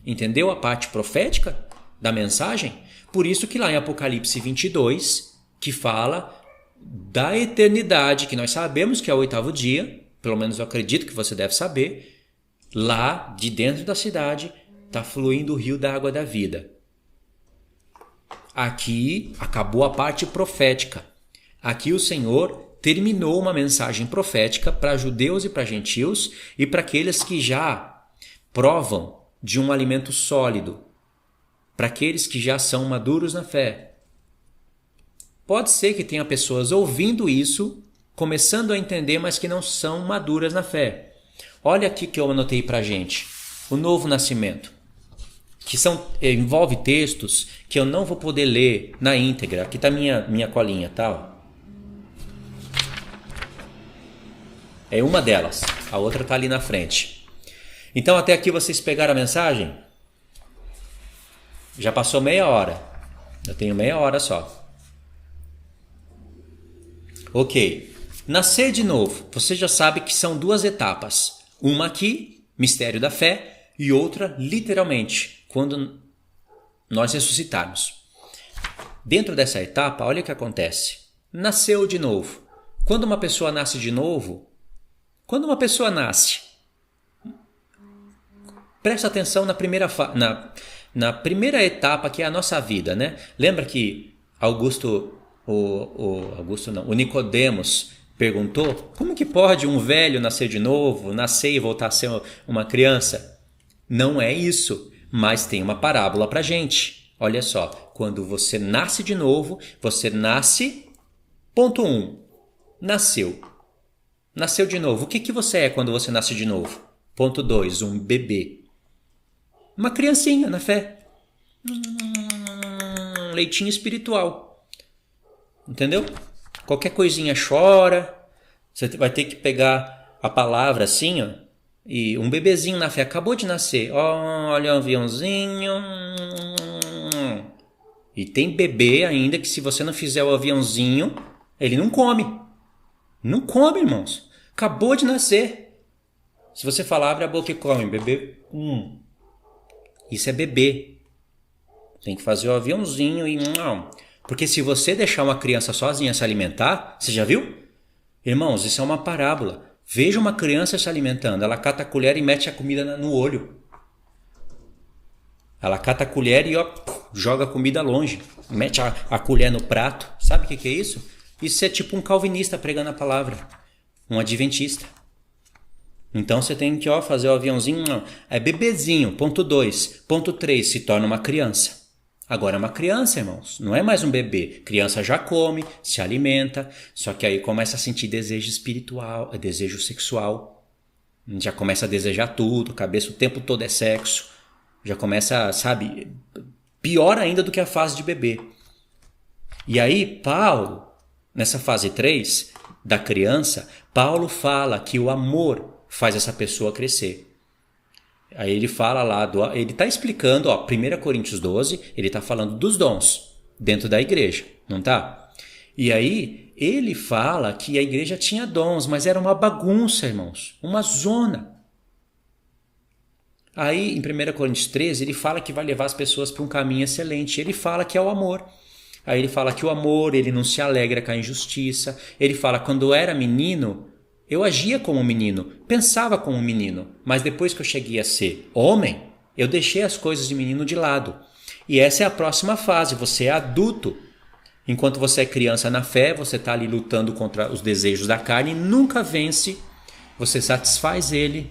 Entendeu a parte profética da mensagem? Por isso que lá em Apocalipse 22, que fala da eternidade, que nós sabemos que é o 8º dia, pelo menos eu acredito que você deve saber, lá de dentro da cidade está fluindo o rio da água da vida. Aqui acabou a parte profética. Aqui o Senhor terminou uma mensagem profética para judeus e para gentios e para aqueles que já provam de um alimento sólido, para aqueles que já são maduros na fé. Pode ser que tenha pessoas ouvindo isso, começando a entender, mas que não são maduras na fé. Olha aqui que eu anotei para a gente, o novo nascimento, que envolve textos que eu não vou poder ler na íntegra. Aqui está minha colinha, tá? É uma delas, a outra está ali na frente. Então até aqui vocês pegaram a mensagem? Já passou meia hora. Eu tenho meia hora só. Ok. Nascer de novo. Você já sabe que são 2 etapas. Uma aqui, mistério da fé, e outra, literalmente, quando nós ressuscitarmos. Dentro dessa etapa, olha o que acontece. Nasceu de novo. Quando uma pessoa nasce de novo, presta atenção na primeira etapa, que é a nossa vida, né? Lembra que o Nicodemos perguntou: como que pode um velho nascer de novo, nascer e voltar a ser uma criança? Não é isso, mas tem uma parábola pra gente. Olha só, quando você nasce de novo, você nasce, ponto 1, nasceu. Nasceu de novo. O que você é quando você nasce de novo? Ponto 2, um bebê. Uma criancinha na fé. Leitinho espiritual. Entendeu? Qualquer coisinha chora. Você vai ter que pegar a palavra assim, ó. E um bebezinho na fé acabou de nascer. Olha o aviãozinho. E tem bebê ainda que, se você não fizer o aviãozinho, ele não come. Não come, irmãos. Acabou de nascer. Se você falar, abre a boca e come, bebê. Isso é bebê. Tem que fazer o aviãozinho e... Porque se você deixar uma criança sozinha se alimentar, você já viu? Irmãos, isso é uma parábola. Veja uma criança se alimentando. Ela cata a colher e mete a comida no olho. Ela cata a colher e joga a comida longe. Mete a colher no prato. Sabe o que é isso? Isso é tipo um calvinista pregando a palavra. Um adventista. Então você tem que fazer o aviãozinho. É bebezinho. Ponto 2. Ponto 3. Se torna uma criança. Agora é uma criança, irmãos. Não é mais um bebê. Criança já come, se alimenta. Só que aí começa a sentir desejo espiritual, desejo sexual. Já começa a desejar tudo. Cabeça o tempo todo é sexo. Já começa, sabe, pior ainda do que a fase de bebê. E aí Paulo, nessa fase 3 da criança, Paulo fala que o amor faz essa pessoa crescer. Aí ele fala lá, ele está explicando, 1 Coríntios 12, ele está falando dos dons dentro da igreja, não tá? E aí ele fala que a igreja tinha dons, mas era uma bagunça, irmãos, uma zona. Aí, em 1 Coríntios 13, ele fala que vai levar as pessoas para um caminho excelente. Ele fala que é o amor. Aí ele fala que o amor, ele não se alegra com a injustiça. Ele fala, quando eu era menino, eu agia como um menino, pensava como um menino. Mas depois que eu cheguei a ser homem, eu deixei as coisas de menino de lado. E essa é a próxima fase, você é adulto. Enquanto você é criança na fé, você está ali lutando contra os desejos da carne, nunca vence, você satisfaz ele,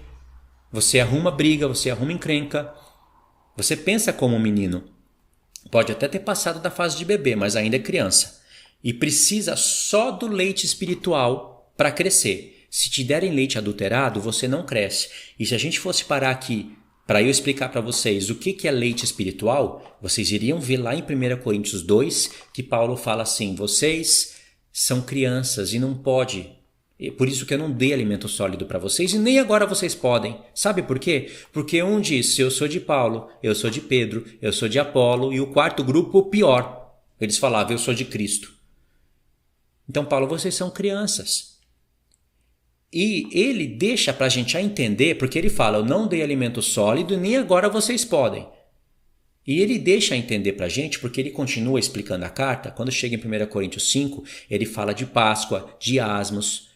você arruma briga, você arruma encrenca, você pensa como um menino. Pode até ter passado da fase de bebê, mas ainda é criança. E precisa só do leite espiritual para crescer. Se te derem leite adulterado, você não cresce. E se a gente fosse parar aqui para eu explicar para vocês o que é leite espiritual, vocês iriam ver lá em 1 Coríntios 2 que Paulo fala assim, vocês são crianças e não pode, por isso que eu não dei alimento sólido para vocês e nem agora vocês podem. Sabe por quê? Porque um disse, eu sou de Paulo, eu sou de Pedro, eu sou de Apolo e o quarto grupo, pior, eles falavam, eu sou de Cristo. Então Paulo, vocês são crianças. E ele deixa para a gente entender, porque ele fala, eu não dei alimento sólido e nem agora vocês podem. E ele deixa entender para a gente, porque ele continua explicando a carta, quando chega em 1 Coríntios 5, ele fala de Páscoa, de asmos.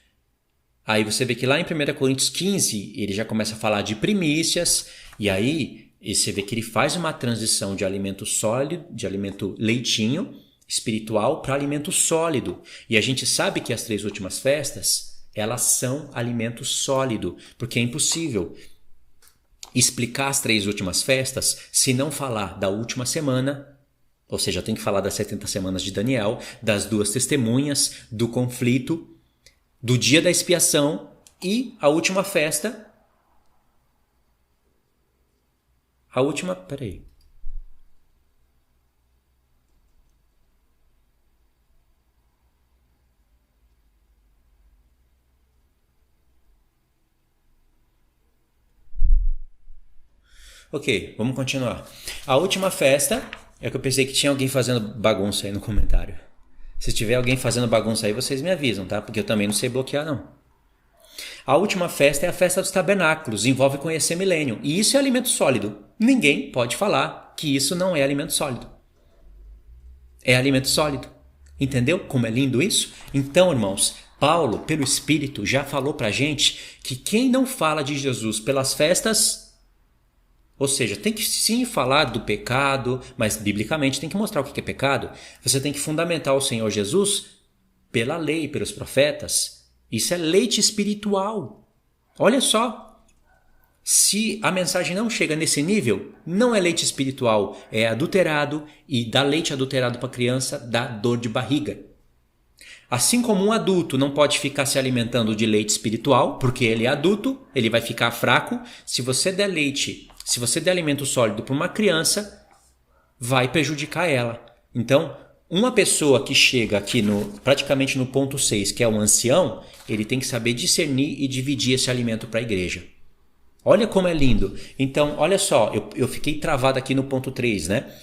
Aí você vê que lá em 1 Coríntios 15, ele já começa a falar de primícias, e aí você vê que ele faz uma transição de alimento sólido, de alimento leitinho, espiritual, para alimento sólido. E a gente sabe que as 3 últimas festas, elas são alimento sólido, porque é impossível explicar as 3 últimas festas se não falar da última semana, ou seja, tem que falar das 70 semanas de Daniel, das 2 testemunhas, do conflito, do dia da expiação e a última festa, peraí. Ok, vamos continuar. A última festa é que eu pensei que tinha alguém fazendo bagunça aí no comentário. Se tiver alguém fazendo bagunça aí, vocês me avisam, tá? Porque eu também não sei bloquear, não. A última festa é a festa dos tabernáculos, envolve conhecer milênio. E isso é alimento sólido. Ninguém pode falar que isso não é alimento sólido. É alimento sólido. Entendeu como é lindo isso? Então, irmãos, Paulo, pelo Espírito, já falou pra gente que quem não fala de Jesus pelas festas... Ou seja, tem que sim falar do pecado, mas biblicamente tem que mostrar o que é pecado. Você tem que fundamentar o Senhor Jesus pela lei, pelos profetas. Isso é leite espiritual. Olha só. Se a mensagem não chega nesse nível, não é leite espiritual, é adulterado, e dar leite adulterado para criança dá dor de barriga. Assim como um adulto não pode ficar se alimentando de leite espiritual, porque ele é adulto, ele vai ficar fraco. Se você der alimento sólido para uma criança, vai prejudicar ela. Então, uma pessoa que chega aqui praticamente no ponto 6, que é um ancião, ele tem que saber discernir e dividir esse alimento para a igreja. Olha como é lindo. Então, olha só, eu fiquei travado aqui no ponto 3, né?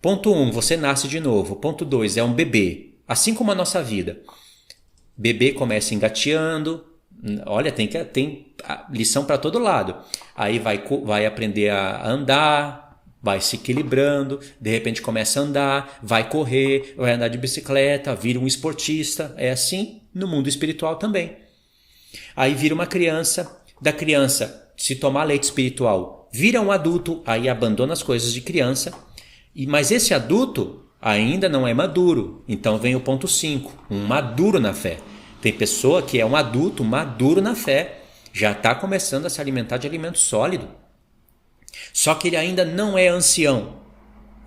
Ponto 1, você nasce de novo. Ponto 2, é um bebê. Assim como a nossa vida. Bebê começa engateando. Olha, tem lição para todo lado. Aí vai aprender a andar, vai se equilibrando, de repente começa a andar, vai correr, vai andar de bicicleta, vira um esportista. É assim no mundo espiritual também. Aí vira uma criança, da criança, se tomar leite espiritual, vira um adulto, aí abandona as coisas de criança. Mas esse adulto ainda não é maduro. Então vem o ponto 5, um maduro na fé. Tem pessoa que é um adulto maduro na fé, já está começando a se alimentar de alimento sólido. Só que ele ainda não é ancião.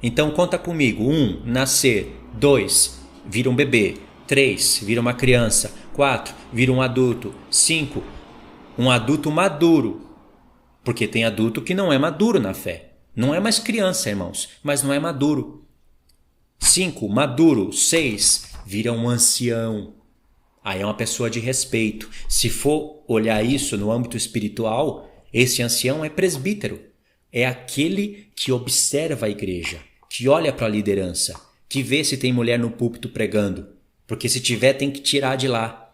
Então conta comigo. 1, nascer. 2, vira um bebê. 3, vira uma criança. 4, vira um adulto. 5, um adulto maduro. Porque tem adulto que não é maduro na fé. Não é mais criança, irmãos, mas não é maduro. 5, maduro. 6, vira um ancião. Aí é uma pessoa de respeito. Se for olhar isso no âmbito espiritual, esse ancião é presbítero. É aquele que observa a igreja, que olha para a liderança, que vê se tem mulher no púlpito pregando. Porque se tiver, tem que tirar de lá.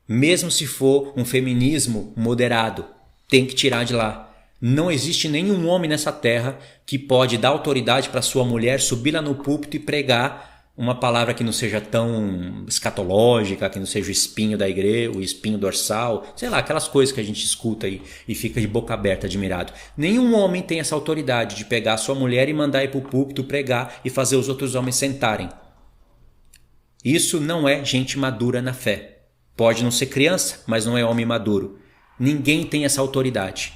Mesmo se for um feminismo moderado, tem que tirar de lá. Não existe nenhum homem nessa terra que pode dar autoridade para sua mulher subir lá no púlpito e pregar uma palavra que não seja tão escatológica, que não seja o espinho da igreja, o espinho dorsal, sei lá, aquelas coisas que a gente escuta aí e fica de boca aberta admirado. Nenhum homem tem essa autoridade de pegar a sua mulher e mandar ir para o púlpito pregar e fazer os outros homens sentarem. Isso não é gente madura na fé. Pode não ser criança, mas não é homem maduro. Ninguém tem essa autoridade.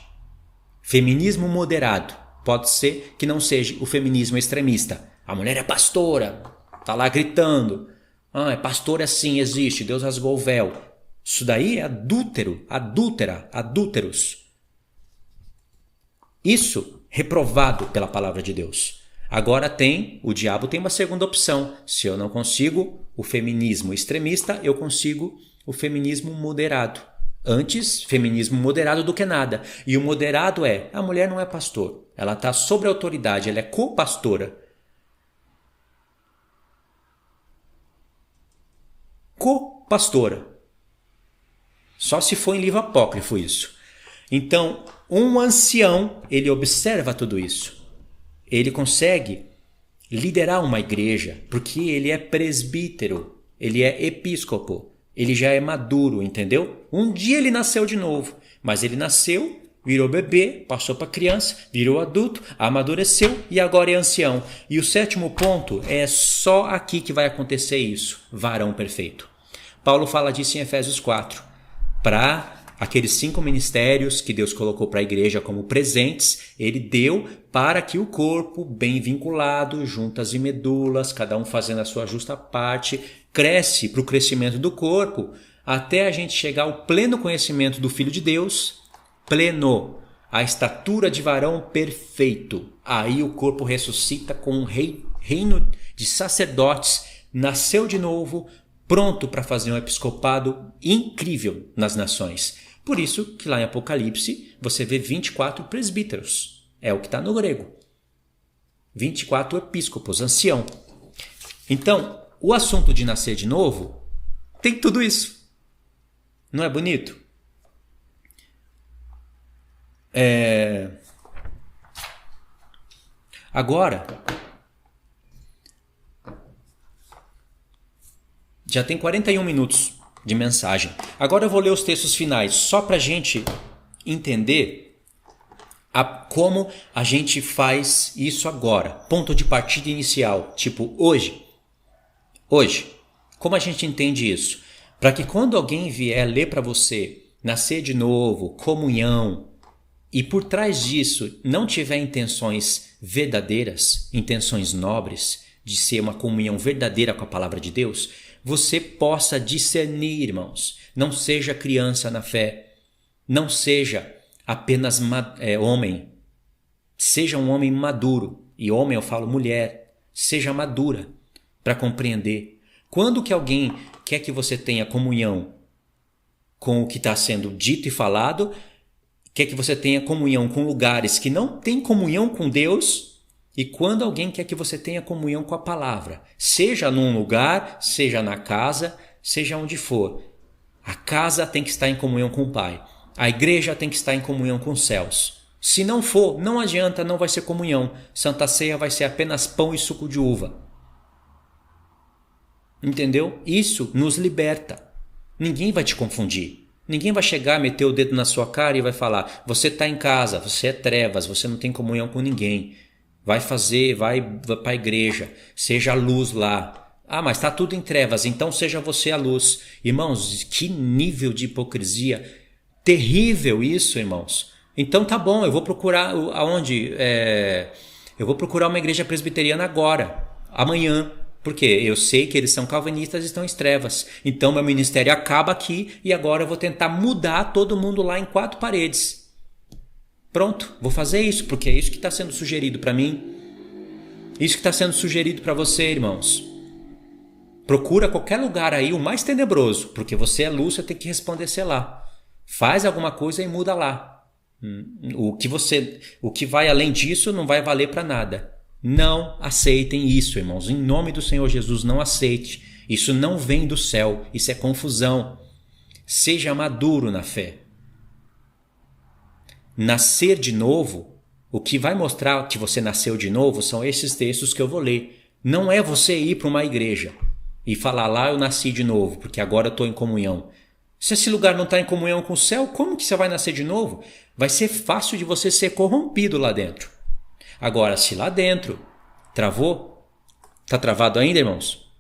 Feminismo moderado pode ser que não seja o feminismo extremista. A mulher é pastora, tá lá gritando. É pastora sim, existe, Deus rasgou o véu. Isso daí é adúltero, adúlteros. Isso reprovado pela palavra de Deus. Agora o diabo tem uma segunda opção. Se eu não consigo o feminismo extremista, eu consigo o feminismo moderado. Antes, feminismo moderado do que nada. E o moderado a mulher não é pastor. Ela está sob autoridade, ela é co-pastora. Co-pastora. Só se for em livro apócrifo isso. Então, um ancião, ele observa tudo isso. Ele consegue liderar uma igreja, porque ele é presbítero, ele é episcopo. Ele já é maduro, entendeu? Um dia ele nasceu de novo, mas ele nasceu, virou bebê, passou para criança, virou adulto, amadureceu e agora é ancião. E o sétimo ponto é só aqui que vai acontecer isso, varão perfeito. Paulo fala disso em Efésios 4. Para aqueles 5 ministérios que Deus colocou para a igreja como presentes, ele deu para que o corpo, bem vinculado, juntas e medulas, cada um fazendo a sua justa parte, cresce para o crescimento do corpo, até a gente chegar ao pleno conhecimento do Filho de Deus, pleno, a estatura de varão perfeito. Aí o corpo ressuscita com um reino de sacerdotes, nasceu de novo, pronto para fazer um episcopado incrível nas nações. Por isso que lá em Apocalipse você vê 24 presbíteros. É o que está no grego. 24 episcopos, ancião. Então, o assunto de nascer de novo tem tudo isso. Não é bonito? Agora, já tem 41 minutos de mensagem. Agora eu vou ler os textos finais, só para a gente entender como a gente faz isso agora. Ponto de partida inicial, tipo hoje. Como a gente entende isso? Para que quando alguém vier ler para você, nascer de novo, comunhão, e por trás disso não tiver intenções verdadeiras, intenções nobres, de ser uma comunhão verdadeira com a palavra de Deus, você possa discernir, irmãos. Não seja criança na fé, não seja apenas homem, seja um homem maduro, e homem eu falo mulher, seja madura para compreender. Quando que alguém quer que você tenha comunhão com o que está sendo dito e falado, quer que você tenha comunhão com lugares que não têm comunhão com Deus, e quando alguém quer que você tenha comunhão com a palavra, seja num lugar, seja na casa, seja onde for, a casa tem que estar em comunhão com o Pai, a igreja tem que estar em comunhão com os céus. Se não for, não adianta, não vai ser comunhão. Santa Ceia vai ser apenas pão e suco de uva. Entendeu? Isso nos liberta. Ninguém vai te confundir. Ninguém vai chegar, meter o dedo na sua cara e vai falar: você está em casa, você é trevas, você não tem comunhão com ninguém. Vai para a igreja, seja a luz lá. Ah, mas está tudo em trevas, então seja você a luz. Irmãos, que nível de hipocrisia. Terrível isso, irmãos. Então tá bom, eu vou procurar aonde? Eu vou procurar uma igreja presbiteriana agora, amanhã. Porque eu sei que eles são calvinistas e estão em trevas. Então meu ministério acaba aqui e agora eu vou tentar mudar todo mundo lá em 4 paredes. Pronto, vou fazer isso, porque é isso que está sendo sugerido para mim. Isso que está sendo sugerido para você, irmãos. Procura qualquer lugar aí, o mais tenebroso, porque você é luz, você tem que resplandecer lá. Faz alguma coisa e muda lá. O que vai além disso não vai valer para nada. Não aceitem isso, irmãos. Em nome do Senhor Jesus, não aceite. Isso não vem do céu. Isso é confusão. Seja maduro na fé. nascer de novo, o que vai mostrar que você nasceu de novo são esses textos que eu vou ler. Não é você ir para uma igreja e falar lá eu nasci de novo, porque agora eu estou em comunhão. Se esse lugar não está em comunhão com o céu, como que você vai nascer de novo? Vai ser fácil de você ser corrompido lá dentro. Agora, se lá dentro travou, está travado ainda, irmãos?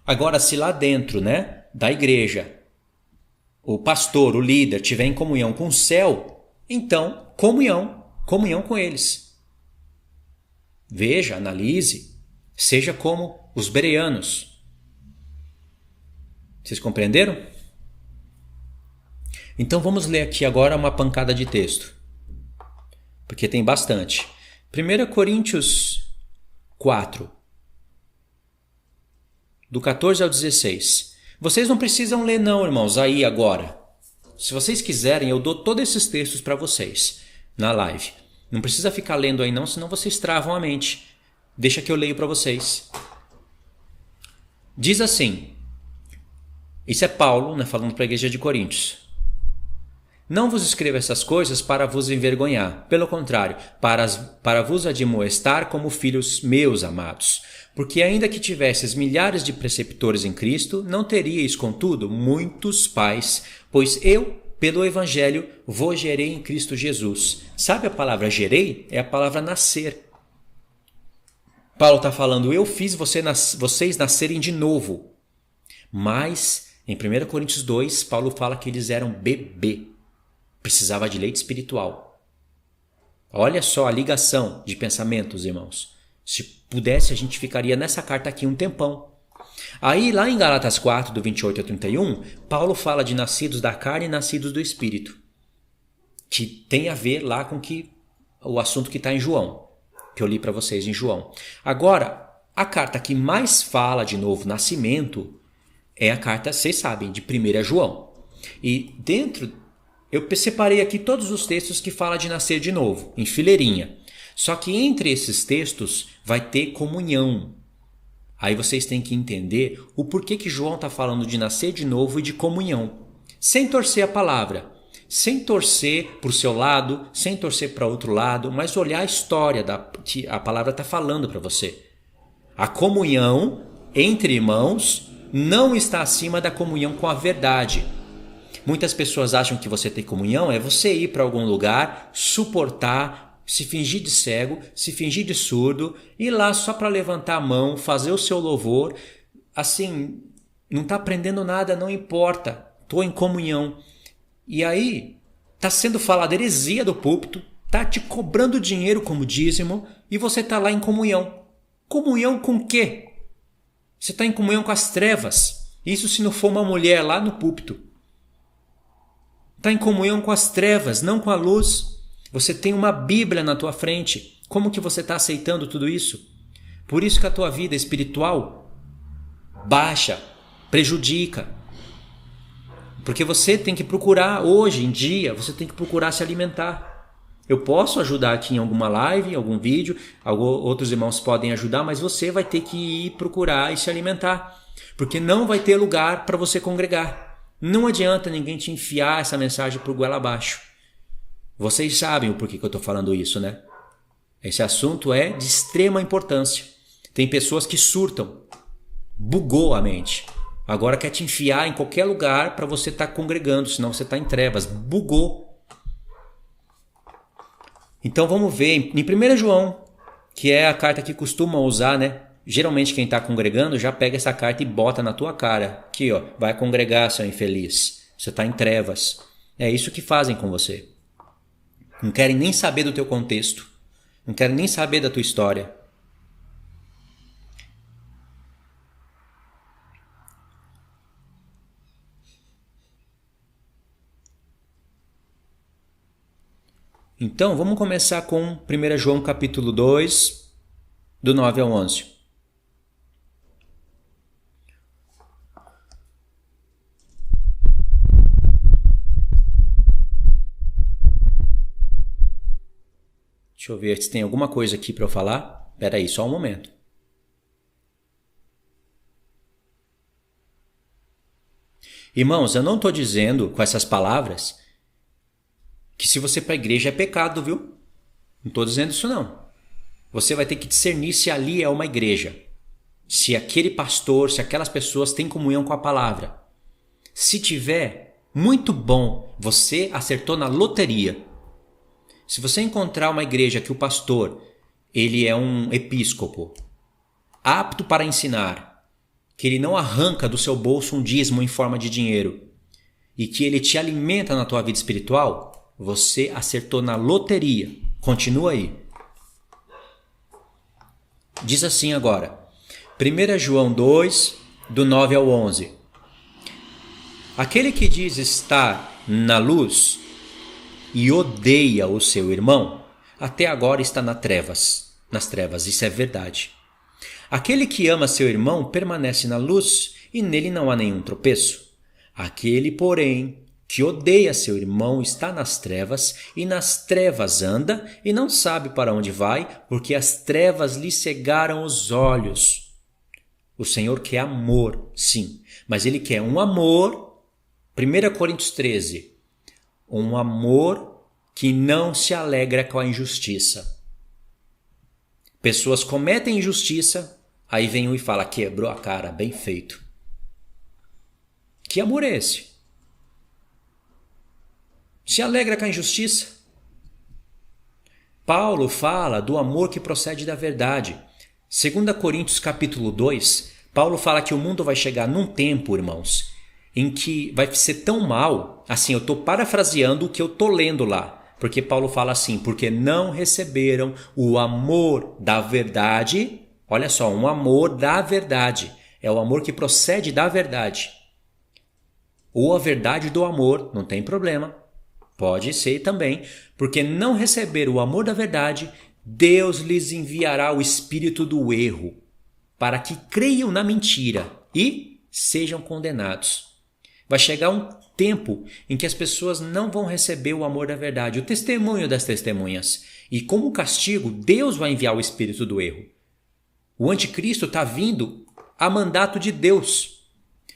Agora, se lá dentro, né, da igreja, o pastor, o líder, estiver em comunhão com o céu, então, comunhão com eles. Veja, analise, seja como os bereanos. Vocês compreenderam? Então vamos ler aqui agora uma pancada de texto, porque tem bastante. 1 Coríntios 4, do 14 ao 16. Vocês não precisam ler não, irmãos, aí agora. Se vocês quiserem, eu dou todos esses textos para vocês na live. Não precisa ficar lendo aí não, senão vocês travam a mente. Deixa que eu leio para vocês. Diz assim, isso é Paulo, né, falando para a igreja de Coríntios. Não vos escrevo essas coisas para vos envergonhar, pelo contrário, para vos admoestar como filhos meus amados. Porque ainda que tivesses milhares de preceptores em Cristo, não teríeis, contudo, muitos pais, pois eu, pelo Evangelho, vos gerei em Cristo Jesus. Sabe a palavra gerei? É a palavra nascer. Paulo está falando, eu fiz vocês nascerem de novo. Mas, em 1 Coríntios 2, Paulo fala que eles eram bebê. Precisava de leite espiritual. Olha só a ligação de pensamentos, irmãos. Se pudesse, a gente ficaria nessa carta aqui um tempão. Aí, lá em Gálatas 4, do 28 ao 31, Paulo fala de nascidos da carne e nascidos do Espírito. Que tem a ver lá com o assunto que está em João. Que eu li para vocês em João. Agora, a carta que mais fala de novo nascimento é a carta, vocês sabem, de 1 João. E dentro, eu separei aqui todos os textos que falam de nascer de novo, em fileirinha. Só que entre esses textos vai ter comunhão. Aí vocês têm que entender o porquê que João está falando de nascer de novo e de comunhão. Sem torcer a palavra, sem torcer para o seu lado, sem torcer para outro lado, mas olhar a história que a palavra está falando para você. A comunhão entre irmãos não está acima da comunhão com a verdade. Muitas pessoas acham que você ter comunhão é você ir para algum lugar, suportar, se fingir de cego, se fingir de surdo, ir lá só para levantar a mão, fazer o seu louvor. Assim, não está aprendendo nada, não importa, estou em comunhão. E aí, está sendo falada heresia do púlpito, está te cobrando dinheiro como dízimo e você está lá em comunhão. Comunhão com o quê? Você está em comunhão com as trevas. Isso se não for uma mulher lá no púlpito. Está em comunhão com as trevas, não com a luz. Você tem uma Bíblia na tua frente. Como que você está aceitando tudo isso? Por isso que a tua vida espiritual baixa, prejudica. Porque você tem que procurar, hoje em dia, você tem que procurar se alimentar. Eu posso ajudar aqui em alguma live, em algum vídeo, outros irmãos podem ajudar, mas você vai ter que ir procurar e se alimentar. Porque não vai ter lugar para você congregar. Não adianta ninguém te enfiar essa mensagem por goela abaixo. Vocês sabem o porquê que eu estou falando isso, né? Esse assunto é de extrema importância. Tem pessoas que surtam. Bugou a mente. Agora quer te enfiar em qualquer lugar para você estar congregando, senão você está em trevas. Bugou. Então vamos ver em 1 João, que é a carta que costuma usar, né? Geralmente quem está congregando já pega essa carta e bota na tua cara. Aqui, ó, vai congregar, seu infeliz. Você está em trevas. É isso que fazem com você. Não querem nem saber do teu contexto. Não querem nem saber da tua história. Então, vamos começar com 1 João capítulo 2, do 9 ao 11. Deixa eu ver se tem alguma coisa aqui para eu falar. Espera aí, só um momento. Irmãos, eu não estou dizendo com essas palavras que se você ir para a igreja é pecado, viu? Não estou dizendo isso não. Você vai ter que discernir se ali é uma igreja. Se aquele pastor, se aquelas pessoas têm comunhão com a palavra. Se tiver, muito bom, você acertou na loteria. Se você encontrar uma igreja que o pastor, ele é um episcopo, apto para ensinar, que ele não arranca do seu bolso um dízimo em forma de dinheiro e que ele te alimenta na tua vida espiritual, você acertou na loteria. Continua aí. Diz assim agora, 1 João 2, do 9 ao 11. Aquele que diz estar na luz e odeia o seu irmão, até agora está nas trevas, isso é verdade. Aquele que ama seu irmão permanece na luz e nele não há nenhum tropeço. Aquele, porém, que odeia seu irmão está nas trevas e nas trevas anda e não sabe para onde vai, porque as trevas lhe cegaram os olhos. O Senhor quer amor, sim, mas Ele quer um amor, 1 Coríntios 13, um amor que não se alegra com a injustiça. Pessoas cometem injustiça, aí vem um e fala, quebrou a cara, bem feito. Que amor é esse? Se alegra com a injustiça? Paulo fala do amor que procede da verdade. 2 Coríntios capítulo 2, Paulo fala que o mundo vai chegar num tempo, irmãos, em que vai ser tão mal, assim, eu estou parafraseando o que eu estou lendo lá, porque Paulo fala assim, porque não receberam o amor da verdade, olha só, um amor da verdade, é o amor que procede da verdade, ou a verdade do amor, não tem problema, pode ser também, porque não receberam o amor da verdade, Deus lhes enviará o espírito do erro, para que creiam na mentira e sejam condenados. Vai chegar um tempo em que as pessoas não vão receber o amor da verdade, o testemunho das testemunhas. E como castigo, Deus vai enviar o espírito do erro. O anticristo está vindo a mandato de Deus.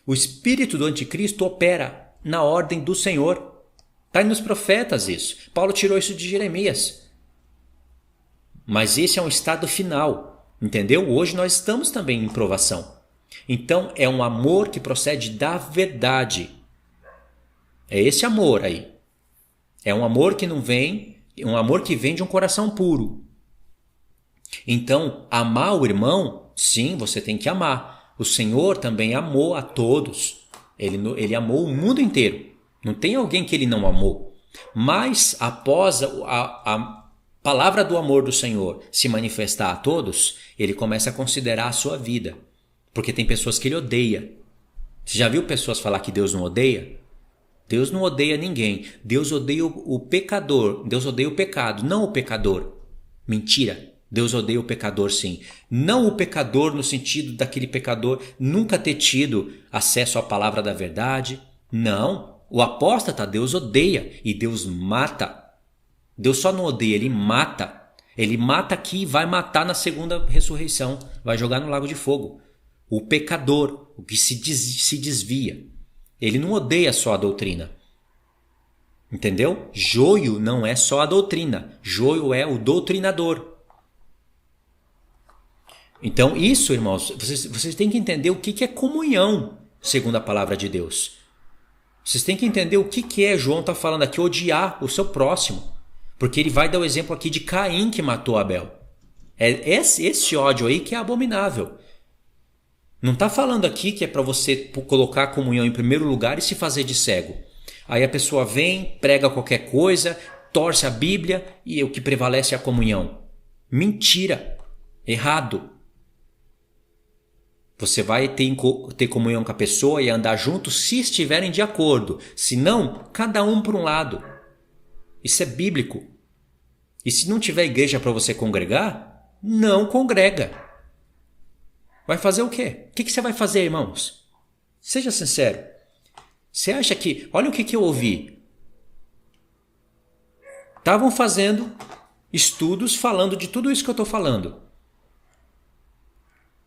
O espírito do anticristo opera na ordem do Senhor. Está aí nos profetas isso. Paulo tirou isso de Jeremias. Mas esse é um estado final, entendeu? Hoje nós estamos também em provação. Então é um amor que procede da verdade. É esse amor aí. É um amor que não vem, um amor que vem de um coração puro. Então, amar o irmão, sim, você tem que amar. O Senhor também amou a todos. Ele amou o mundo inteiro. Não tem alguém que ele não amou. Mas após a palavra do amor do Senhor se manifestar a todos, ele começa a considerar a sua vida. Porque tem pessoas que ele odeia. Você já viu pessoas falar que Deus não odeia? Deus não odeia ninguém. Deus odeia o pecador. Deus odeia o pecado, não o pecador. Mentira. Deus odeia o pecador, sim. Não o pecador no sentido daquele pecador nunca ter tido acesso à palavra da verdade. Não. O apóstata Deus odeia e Deus mata. Deus só não odeia, ele mata. Ele mata aqui e vai matar na segunda ressurreição. Vai jogar no lago de fogo. O pecador, o que se desvia. Ele não odeia só a doutrina. Entendeu? Joio não é só a doutrina. Joio é o doutrinador. Então isso, irmãos, vocês têm que entender o que é comunhão, segundo a palavra de Deus. Vocês têm que entender o que é, João está falando aqui, odiar o seu próximo. Porque ele vai dar o exemplo aqui de Caim que matou Abel. É esse ódio aí que é abominável. Não está falando aqui que é para você colocar a comunhão em primeiro lugar e se fazer de cego. Aí a pessoa vem, prega qualquer coisa, torce a Bíblia e o que prevalece é a comunhão. Mentira. Errado. Você vai ter comunhão com a pessoa e andar junto se estiverem de acordo. Se não, cada um por um lado. Isso é bíblico. E se não tiver igreja para você congregar, não congrega. Vai fazer o quê? O que você vai fazer, irmãos? Seja sincero. Você acha que... Olha o que eu ouvi. Estavam fazendo estudos falando de tudo isso que eu estou falando.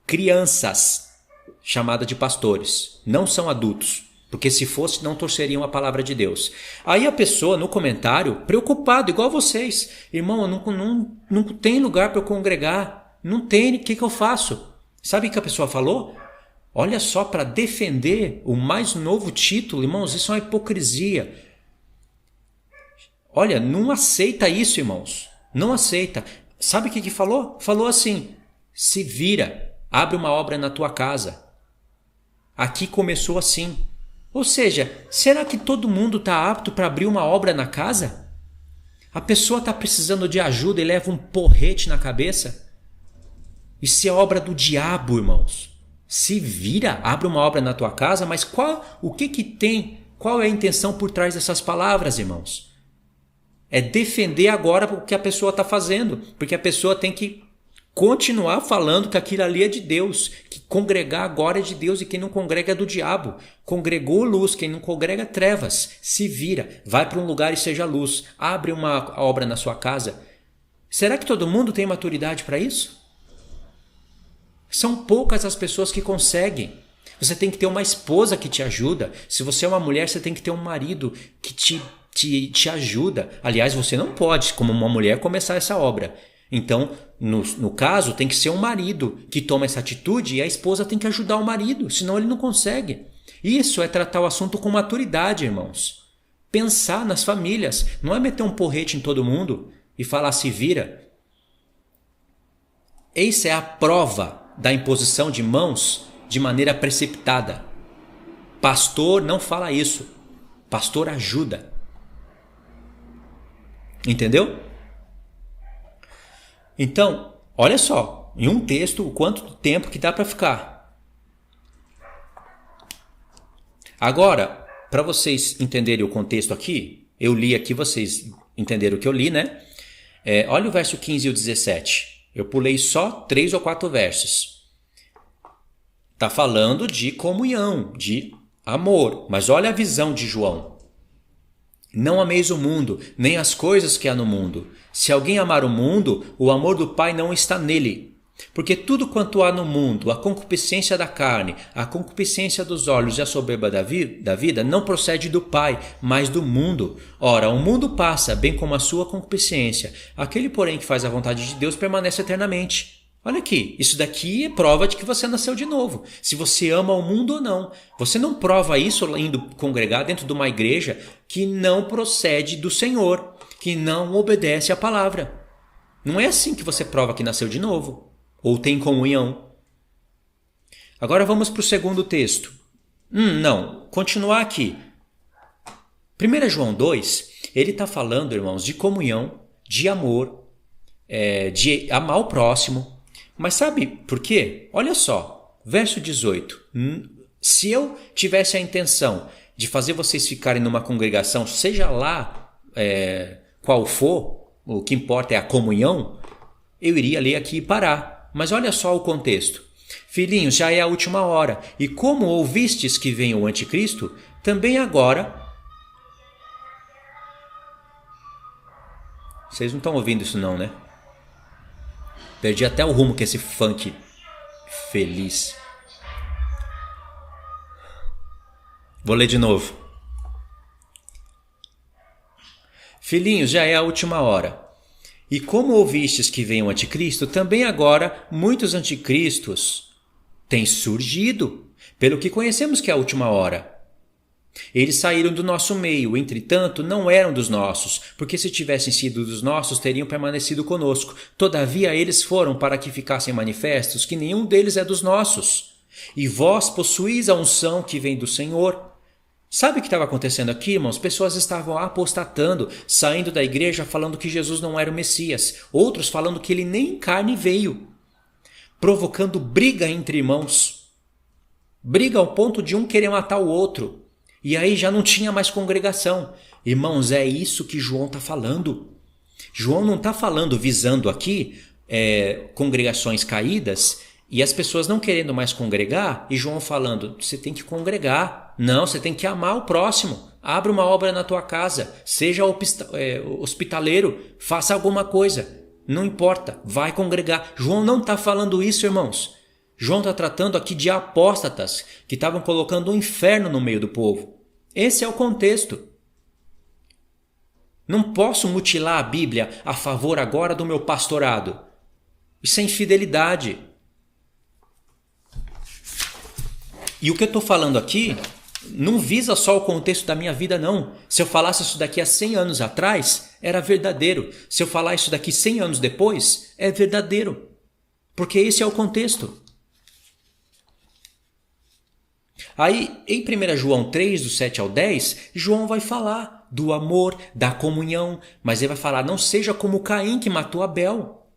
Crianças, chamada de pastores, não são adultos. Porque se fosse, não torceriam a palavra de Deus. Aí a pessoa no comentário, preocupado, igual vocês. Irmão, não tem lugar para eu congregar. Não tem, o que eu faço? Sabe o que a pessoa falou? Olha só, para defender o mais novo título, irmãos, isso é uma hipocrisia. Olha, não aceita isso, irmãos. Não aceita. Sabe o que falou? Falou assim, se vira, abre uma obra na tua casa. Aqui começou assim. Ou seja, será que todo mundo está apto para abrir uma obra na casa? A pessoa está precisando de ajuda e leva um porrete na cabeça? Isso é obra do diabo, irmãos. Se vira, abre uma obra na tua casa, mas o que tem? Qual é a intenção por trás dessas palavras, irmãos? É defender agora o que a pessoa está fazendo, porque a pessoa tem que continuar falando que aquilo ali é de Deus, que congregar agora é de Deus e quem não congrega é do diabo. Congregou luz, quem não congrega trevas. Se vira, vai para um lugar e seja luz. Abre uma obra na sua casa. Será que todo mundo tem maturidade para isso? São poucas as pessoas que conseguem. Você tem que ter uma esposa que te ajuda. Se você é uma mulher, você tem que ter um marido que te ajuda. Aliás, você não pode, como uma mulher, começar essa obra. Então, no caso, tem que ser um marido que toma essa atitude e a esposa tem que ajudar o marido, senão ele não consegue. Isso é tratar o assunto com maturidade, irmãos. Pensar nas famílias, não é meter um porrete em todo mundo e falar se vira. Essa é a prova da imposição de mãos de maneira precipitada. Pastor não fala isso. Pastor ajuda. Entendeu? Então, olha só, em um texto, o quanto tempo que dá para ficar. Agora, para vocês entenderem o contexto aqui, eu li aqui, vocês entenderam o que eu li, né? Olha o verso 15 e o 17. Eu pulei só 3 ou 4 versos. Está falando de comunhão, de amor. Mas olha a visão de João. Não ameis o mundo, nem as coisas que há no mundo. Se alguém amar o mundo, o amor do Pai não está nele. Porque tudo quanto há no mundo, a concupiscência da carne, a concupiscência dos olhos e a soberba da vida, não procede do Pai, mas do mundo. Ora, o mundo passa, bem como a sua concupiscência. Aquele, porém, que faz a vontade de Deus permanece eternamente. Olha aqui, isso daqui é prova de que você nasceu de novo. Se você ama o mundo ou não. Você não prova isso indo congregar dentro de uma igreja que não procede do Senhor, que não obedece à palavra. Não é assim que você prova que nasceu de novo. Ou tem comunhão. Agora vamos para o segundo texto. Continuar aqui. 1 João 2, ele está falando, irmãos, de comunhão, de amor, de amar o próximo. Mas sabe por quê? Olha só, verso 18. Se eu tivesse a intenção de fazer vocês ficarem numa congregação, seja lá qual for, o que importa é a comunhão, eu iria ler aqui e parar. Mas olha só o contexto. Filhinhos, já é a última hora, e como ouvistes que vem o anticristo, também agora... Vocês não estão ouvindo isso não, né? Perdi até o rumo com esse funk feliz. Vou ler de novo. Filhinhos, já é a última hora. E como ouvistes que vem o anticristo, também agora muitos anticristos têm surgido, pelo que conhecemos que é a última hora. Eles saíram do nosso meio, entretanto, não eram dos nossos, porque se tivessem sido dos nossos, teriam permanecido conosco. Todavia, eles foram para que ficassem manifestos que nenhum deles é dos nossos. E vós possuís a unção que vem do Senhor. Sabe o que estava acontecendo aqui, irmãos? Pessoas estavam apostatando, saindo da igreja falando que Jesus não era o Messias. Outros falando que ele nem em carne veio. Provocando briga entre irmãos. Briga ao ponto de um querer matar o outro. E aí já não tinha mais congregação. Irmãos, é isso que João está falando. João não está falando, visando aqui congregações caídas e as pessoas não querendo mais congregar, e João falando, você tem que congregar. Não, você tem que amar o próximo. Abre uma obra na tua casa. Seja hospitaleiro. Faça alguma coisa. Não importa. Vai congregar. João não está falando isso, irmãos. João está tratando aqui de apóstatas que estavam colocando um inferno no meio do povo. Esse é o contexto. Não posso mutilar a Bíblia a favor agora do meu pastorado. Isso é infidelidade. E o que eu estou falando aqui não visa só o contexto da minha vida, não. Se eu falasse isso daqui a 100 anos atrás, era verdadeiro. Se eu falar isso daqui 100 anos depois, é verdadeiro. Porque esse é o contexto. Aí, em 1 João 3, do 7 ao 10, João vai falar do amor, da comunhão, mas ele vai falar, não seja como Caim que matou Abel.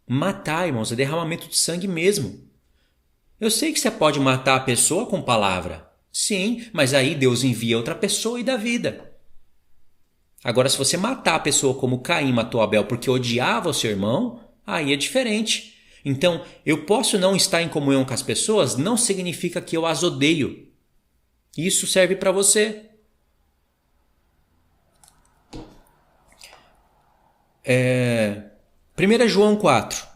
Matar, irmãos, é derramamento de sangue mesmo. Eu sei que você pode matar a pessoa com palavra. Sim, mas aí Deus envia outra pessoa e dá vida. Agora, se você matar a pessoa como Caim matou Abel porque odiava o seu irmão, aí é diferente. Então, eu posso não estar em comunhão com as pessoas, não significa que eu as odeio. Isso serve para você. 1 João 4.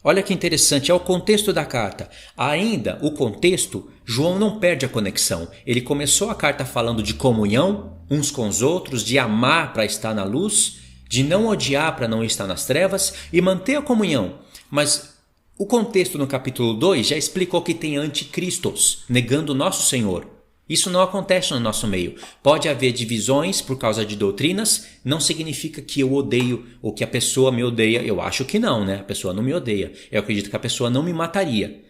Olha que interessante, é o contexto da carta. Ainda, o contexto, João não perde a conexão. Ele começou a carta falando de comunhão uns com os outros, de amar para estar na luz, de não odiar para não estar nas trevas e manter a comunhão. Mas o contexto no capítulo 2 já explicou que tem anticristos, negando o nosso Senhor. Isso não acontece no nosso meio. Pode haver divisões por causa de doutrinas, não significa que eu odeio ou que a pessoa me odeia. Eu acho que não, né? A pessoa não me odeia. Eu acredito que a pessoa não me mataria.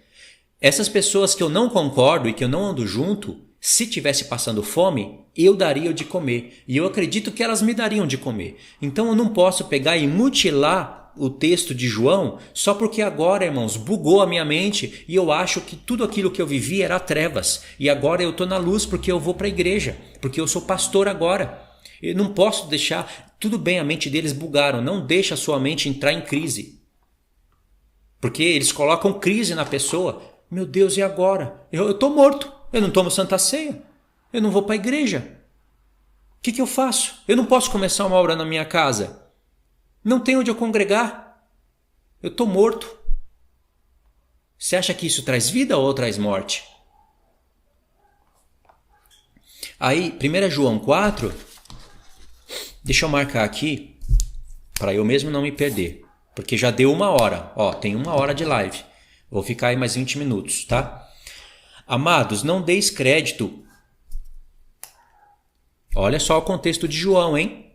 Essas pessoas que eu não concordo e que eu não ando junto, se tivesse passando fome, eu daria de comer. E eu acredito que elas me dariam de comer. Então eu não posso pegar e mutilar o texto de João só porque agora, irmãos, bugou a minha mente e eu acho que tudo aquilo que eu vivi era trevas. E agora eu estou na luz porque eu vou para a igreja, porque eu sou pastor agora. Eu não posso deixar... Tudo bem, a mente deles bugaram. Não deixa a sua mente entrar em crise. Porque eles colocam crise na pessoa. Meu Deus, e agora? Eu estou morto. Eu não tomo Santa Ceia. Eu não vou para a igreja. O que eu faço? Eu não posso começar uma obra na minha casa. Não tem onde eu congregar. Eu estou morto. Você acha que isso traz vida ou traz morte? Aí, 1 João 4, deixa eu marcar aqui, para eu mesmo não me perder, porque já deu 1 hora, tem 1 hora de live, vou ficar aí mais 20 minutos, tá? Amados, não deis crédito, olha só o contexto de João, hein?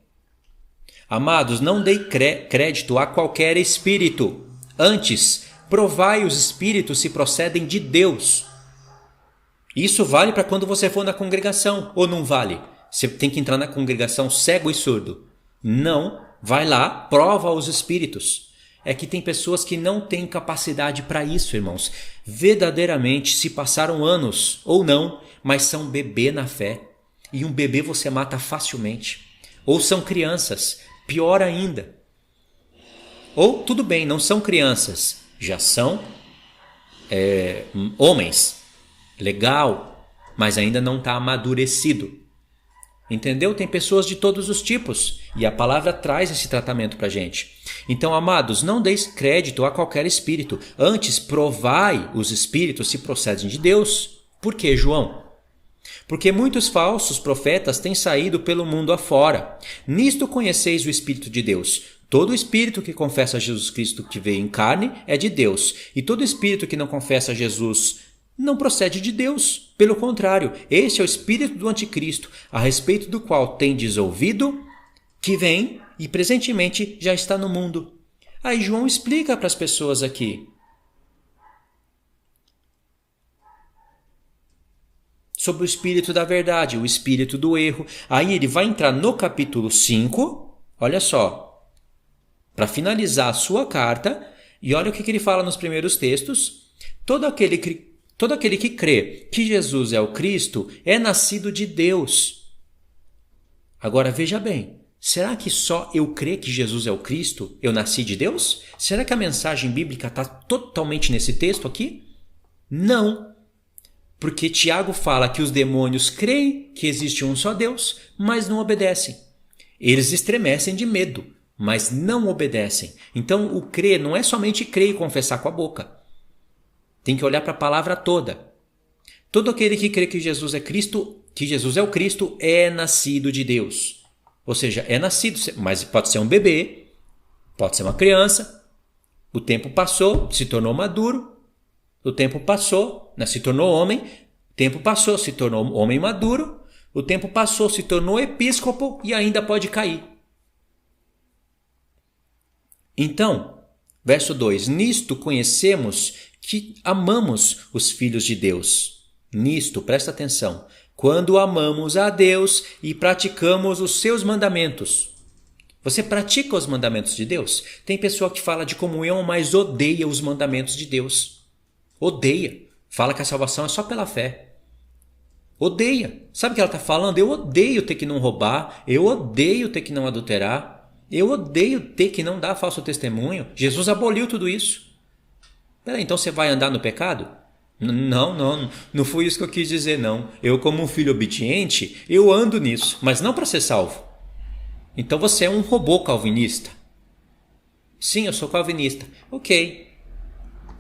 Amados, não dei crédito a qualquer espírito, antes, provai os espíritos se procedem de Deus. Isso vale para quando você for na congregação, ou não vale? Você tem que entrar na congregação cego e surdo. Não, vai lá, prova os espíritos. É que tem pessoas que não têm capacidade para isso, irmãos. Verdadeiramente se passaram anos, ou não, mas são bebê na fé. E um bebê você mata facilmente. Ou são crianças, pior ainda. Ou, tudo bem, não são crianças, já são homens. Legal, mas ainda não está amadurecido. Entendeu? Tem pessoas de todos os tipos e a palavra traz esse tratamento para a gente. Então, amados, não deis crédito a qualquer espírito. Antes, provai os espíritos se procedem de Deus. Por quê, João? Porque muitos falsos profetas têm saído pelo mundo afora. Nisto conheceis o Espírito de Deus. Todo espírito que confessa Jesus Cristo que veio em carne é de Deus. E todo espírito que não confessa Jesus não procede de Deus. Pelo contrário, esse é o espírito do anticristo, a respeito do qual tendes ouvido, que vem e presentemente já está no mundo. Aí João explica para as pessoas aqui. Sobre o espírito da verdade, o espírito do erro. Aí ele vai entrar no capítulo 5, olha só, para finalizar a sua carta, e olha o que ele fala nos primeiros textos. Todo aquele que crê que Jesus é o Cristo é nascido de Deus. Agora veja bem, será que só eu crer que Jesus é o Cristo, eu nasci de Deus? Será que a mensagem bíblica está totalmente nesse texto aqui? Não. Porque Tiago fala que os demônios creem que existe um só Deus, mas não obedecem. Eles estremecem de medo, mas não obedecem. Então o crer não é somente crer e confessar com a boca. Tem que olhar para a palavra toda. Todo aquele que crê que Jesus é Cristo, que Jesus é o Cristo, é nascido de Deus. Ou seja, é nascido, mas pode ser um bebê, pode ser uma criança. O tempo passou, se tornou maduro. O tempo passou, né, se tornou homem. O tempo passou, se tornou homem maduro. O tempo passou, se tornou episcopo e ainda pode cair. Então, verso 2. Nisto conhecemos que amamos os filhos de Deus. Nisto, presta atenção, quando amamos a Deus e praticamos os seus mandamentos. Você pratica os mandamentos de Deus? Tem pessoa que fala de comunhão, mas odeia os mandamentos de Deus. Odeia. Fala que a salvação é só pela fé. Odeia. Sabe o que ela está falando? Eu odeio ter que não roubar, eu odeio ter que não adulterar, eu odeio ter que não dar falso testemunho. Jesus aboliu tudo isso. Peraí, então você vai andar no pecado? Não foi isso que eu quis dizer, não. Eu, como um filho obediente, eu ando nisso, mas não para ser salvo. Então você é um robô calvinista. Sim, eu sou calvinista. Ok.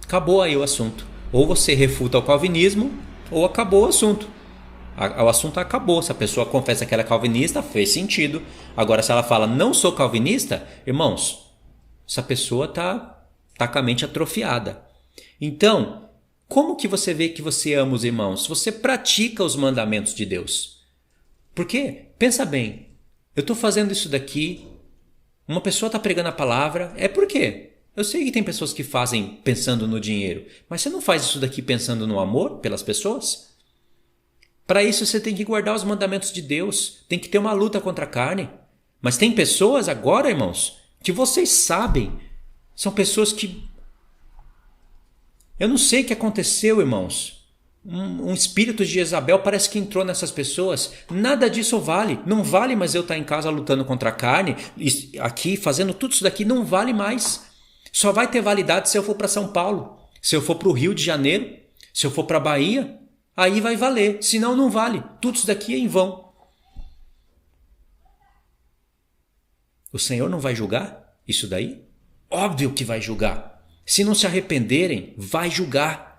Acabou aí o assunto. Ou você refuta o calvinismo, ou acabou o assunto. O assunto acabou. Se a pessoa confessa que ela é calvinista, fez sentido. Agora, se ela fala, não sou calvinista, irmãos, essa pessoa tá com a mente atrofiada. Então, como que você vê que você ama os irmãos? Você pratica os mandamentos de Deus. Por quê? Pensa bem. Eu estou fazendo isso daqui, uma pessoa está pregando a palavra, é por quê? Eu sei que tem pessoas que fazem pensando no dinheiro, mas você não faz isso daqui pensando no amor pelas pessoas? Para isso você tem que guardar os mandamentos de Deus, tem que ter uma luta contra a carne. Mas tem pessoas agora, irmãos, que vocês sabem, são pessoas que... Eu não sei o que aconteceu, irmãos. Um espírito de Jezabel parece que entrou nessas pessoas. Nada disso vale. Não vale mais eu estar em casa lutando contra a carne, aqui fazendo tudo isso daqui, não vale mais. Só vai ter validade se eu for para São Paulo, se eu for para o Rio de Janeiro, se eu for para a Bahia, aí vai valer. Senão não vale. Tudo isso daqui é em vão. O Senhor não vai julgar isso daí? Óbvio que vai julgar. Se não se arrependerem, vai julgar.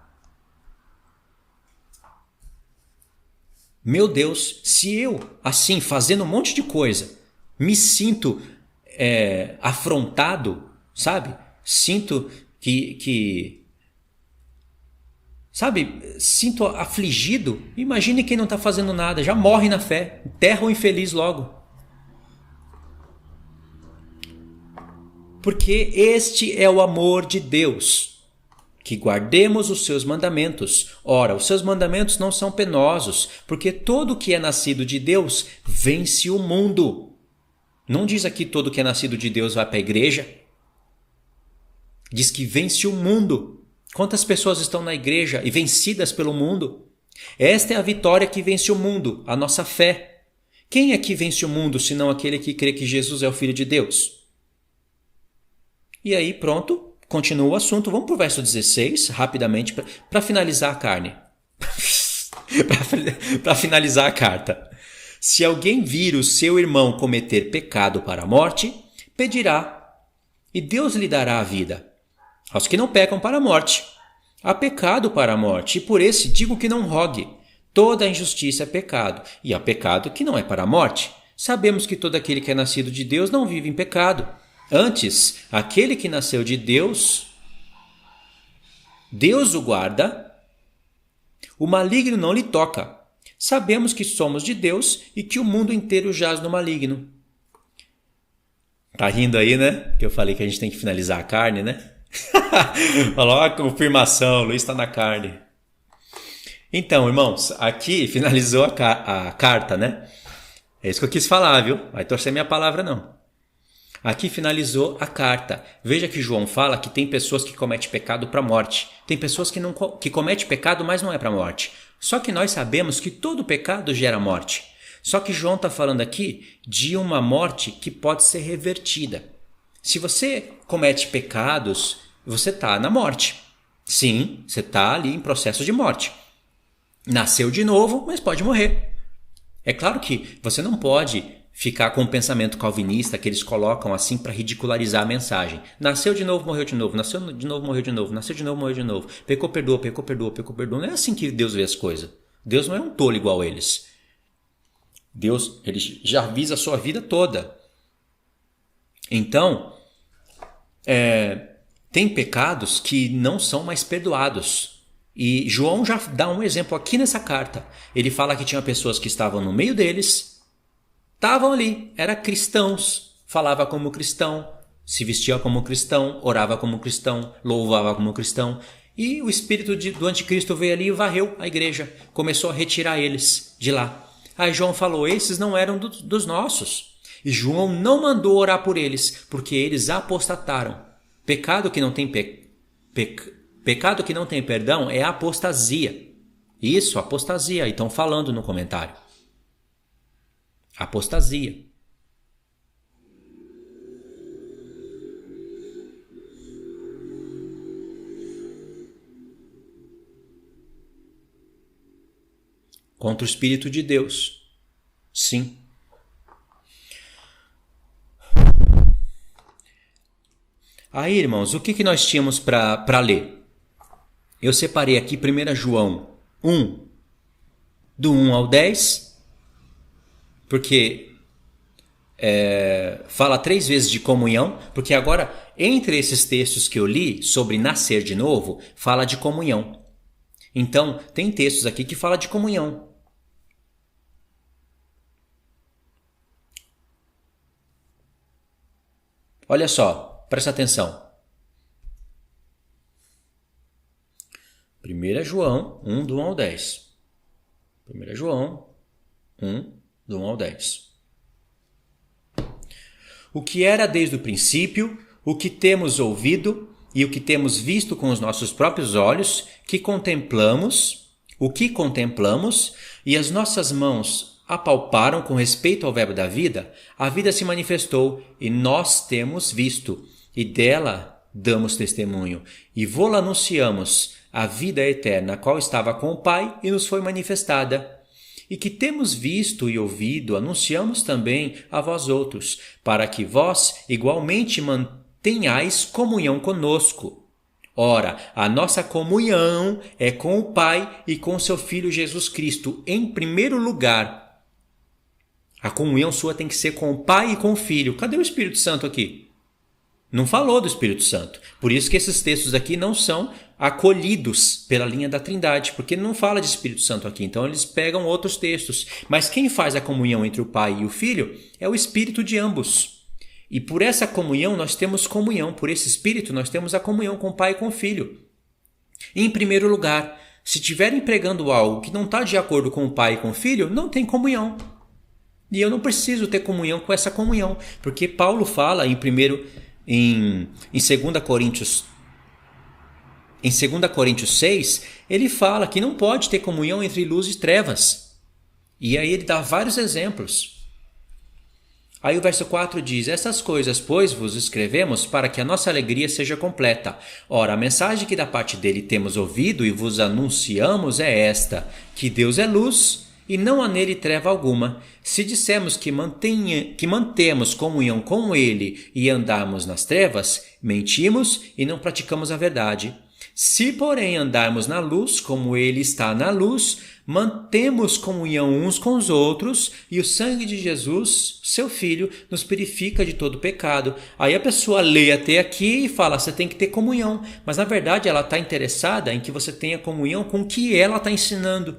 Meu Deus, se eu, assim, fazendo um monte de coisa, me sinto afrontado, sabe? Sinto sinto afligido. Imagine quem não está fazendo nada, já morre na fé, enterra o infeliz logo. Porque este é o amor de Deus, que guardemos os seus mandamentos. Ora, os seus mandamentos não são penosos, porque todo o que é nascido de Deus vence o mundo. Não diz aqui todo o que é nascido de Deus vai para a igreja. Diz que vence o mundo. Quantas pessoas estão na igreja e vencidas pelo mundo? Esta é a vitória que vence o mundo, a nossa fé. Quem é que vence o mundo, senão aquele que crê que Jesus é o Filho de Deus? E aí, pronto, continua o assunto. Vamos para o verso 16, rapidamente, para finalizar a carne. Para finalizar a carta. Se alguém vir o seu irmão cometer pecado para a morte, pedirá, e Deus lhe dará a vida. Aos que não pecam para a morte. Há pecado para a morte, e por esse digo que não rogue. Toda injustiça é pecado, e há pecado que não é para a morte. Sabemos que todo aquele que é nascido de Deus não vive em pecado. Antes, aquele que nasceu de Deus, Deus o guarda, o maligno não lhe toca. Sabemos que somos de Deus e que o mundo inteiro jaz no maligno. Tá rindo aí, né? Que eu falei que a gente tem que finalizar a carne, né? Olha a confirmação, o Luiz está na carne. Então, irmãos, aqui finalizou a carta, né? É isso que eu quis falar, viu? Vai torcer minha palavra, não. Aqui finalizou a carta. Veja que João fala que tem pessoas que cometem pecado para a morte. Tem pessoas que cometem pecado, mas não é para a morte. Só que nós sabemos que todo pecado gera morte. Só que João está falando aqui de uma morte que pode ser revertida. Se você comete pecados, você está na morte. Sim, você está ali em processo de morte. Nasceu de novo, mas pode morrer. É claro que você não pode ficar com o pensamento calvinista que eles colocam assim para ridicularizar a mensagem. Nasceu de novo, morreu de novo. Nasceu de novo, morreu de novo. Nasceu de novo, morreu de novo. Pecou, perdoa, pecou, perdoa, pecou, perdoa. Não é assim que Deus vê as coisas. Deus não é um tolo igual a eles. Deus, ele já visa a sua vida toda. Então, tem pecados que não são mais perdoados. E João já dá um exemplo aqui nessa carta. Ele fala que tinha pessoas que estavam no meio deles, estavam ali, eram cristãos, falava como cristão, se vestia como cristão, orava como cristão, louvava como cristão. E o espírito do anticristo veio ali e varreu a igreja, começou a retirar eles de lá. Aí João falou, esses não eram dos nossos. E João não mandou orar por eles, porque eles apostataram. Pecado que não tem pecado que não tem perdão é apostasia. Isso, apostasia. Estão falando no comentário. Apostasia. Contra o Espírito de Deus. Sim. Aí, irmãos, o que nós tínhamos para ler? Eu separei aqui 1 João 1, do 1 ao 10, porque fala 3 vezes de comunhão, porque agora, entre esses textos que eu li sobre nascer de novo, fala de comunhão. Então, tem textos aqui que fala de comunhão. Olha só, presta atenção. 1 João 1, do 1 ao 10. 1 João 1, do 1 ao 10. O que era desde o princípio, o que temos ouvido e o que temos visto com os nossos próprios olhos, o que contemplamos e as nossas mãos apalparam com respeito ao verbo da vida, a vida se manifestou e nós temos visto, e dela damos testemunho, e vô-la anunciamos, a vida eterna, a qual estava com o Pai e nos foi manifestada. E que temos visto e ouvido, anunciamos também a vós outros, para que vós igualmente mantenhais comunhão conosco. Ora, a nossa comunhão é com o Pai e com seu Filho Jesus Cristo, em primeiro lugar. A comunhão sua tem que ser com o Pai e com o Filho. Cadê o Espírito Santo aqui? Não falou do Espírito Santo. Por isso que esses textos aqui não são acolhidos pela linha da Trindade, porque não fala de Espírito Santo aqui. Então eles pegam outros textos. Mas quem faz a comunhão entre o Pai e o Filho é o Espírito de ambos. E por essa comunhão nós temos comunhão. Por esse Espírito nós temos a comunhão com o Pai e com o Filho. E, em primeiro lugar, se estiverem pregando algo que não está de acordo com o Pai e com o Filho, não tem comunhão. E eu não preciso ter comunhão com essa comunhão, porque Paulo fala em 2 Coríntios 6, ele fala que não pode ter comunhão entre luz e trevas. E aí ele dá vários exemplos. Aí o verso 4 diz, essas coisas, pois, vos escrevemos para que a nossa alegria seja completa. Ora, a mensagem que da parte dele temos ouvido e vos anunciamos é esta, que Deus é luz e não há nele treva alguma. Se dissermos que mantemos comunhão com ele e andarmos nas trevas, mentimos e não praticamos a verdade. Se, porém, andarmos na luz, como ele está na luz, mantemos comunhão uns com os outros e o sangue de Jesus, seu Filho, nos purifica de todo pecado. Aí a pessoa lê até aqui e fala, você tem que ter comunhão. Mas, na verdade, ela está interessada em que você tenha comunhão com o que ela está ensinando.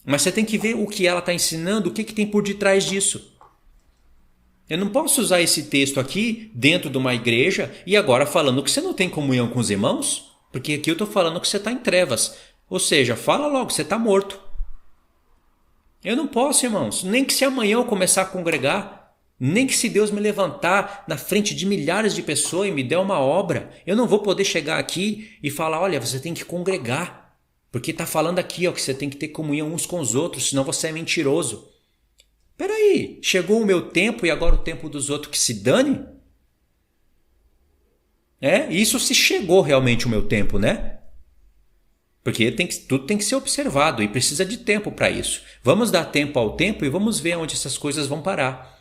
Mas você tem que ver o que ela está ensinando, o que tem por detrás disso. Eu não posso usar esse texto aqui dentro de uma igreja e agora falando que você não tem comunhão com os irmãos, porque aqui eu estou falando que você está em trevas. Ou seja, fala logo, você está morto. Eu não posso, irmãos, nem que se amanhã eu começar a congregar, nem que se Deus me levantar na frente de milhares de pessoas e me der uma obra, eu não vou poder chegar aqui e falar, olha, você tem que congregar. Porque está falando aqui ó, que você tem que ter comunhão uns com os outros, senão você é mentiroso. Peraí, chegou o meu tempo e agora o tempo dos outros que se dane? Isso se chegou realmente o meu tempo, né? Porque tudo tem que ser observado e precisa de tempo para isso. Vamos dar tempo ao tempo e vamos ver onde essas coisas vão parar.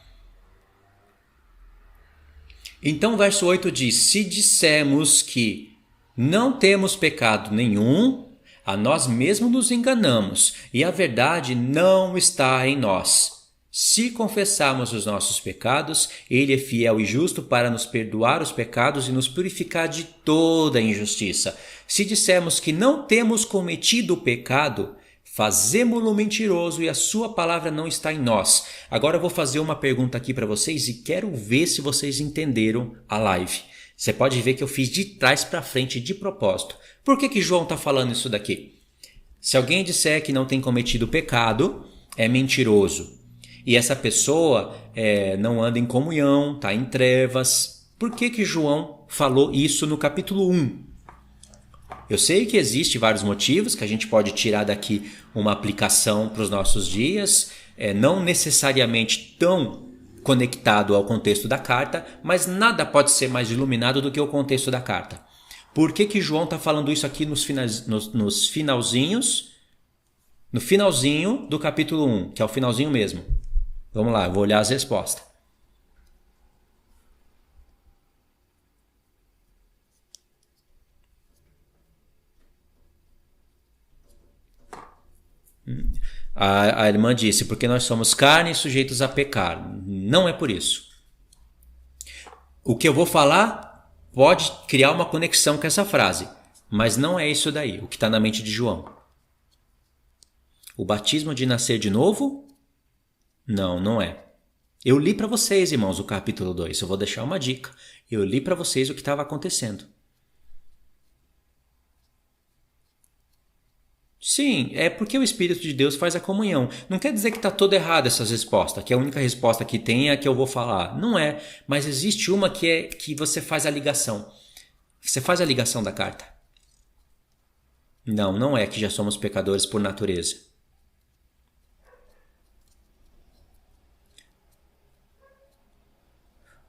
Então, verso 8 diz: se dissermos que não temos pecado nenhum, a nós mesmos nos enganamos e a verdade não está em nós. Se confessarmos os nossos pecados, Ele é fiel e justo para nos perdoar os pecados e nos purificar de toda injustiça. Se dissermos que não temos cometido pecado, fazemo-lo mentiroso e a sua palavra não está em nós. Agora eu vou fazer uma pergunta aqui para vocês e quero ver se vocês entenderam a live. Você pode ver que eu fiz de trás para frente de propósito. Por que João está falando isso daqui? Se alguém disser que não tem cometido pecado, é mentiroso. E essa pessoa não anda em comunhão, está em trevas. Por que João falou isso no capítulo 1? Eu sei que existem vários motivos que a gente pode tirar daqui uma aplicação para os nossos dias, não necessariamente tão conectado ao contexto da carta, mas nada pode ser mais iluminado do que o contexto da carta. Por que João está falando isso aqui no finalzinho do capítulo 1, que é o finalzinho mesmo? Vamos lá, eu vou olhar as respostas. A irmã disse, porque nós somos carne e sujeitos a pecar. Não é por isso. O que eu vou falar pode criar uma conexão com essa frase, mas não é isso daí, o que está na mente de João. O batismo de nascer de novo? Não é. Eu li para vocês, irmãos, o capítulo 2. Eu vou deixar uma dica. Eu li para vocês o que estava acontecendo. Sim, é porque o Espírito de Deus faz a comunhão. Não quer dizer que está toda errada essas respostas, que a única resposta que tem é a que eu vou falar. Não é, mas existe uma que é que você faz a ligação. Você faz a ligação da carta. Não é que já somos pecadores por natureza.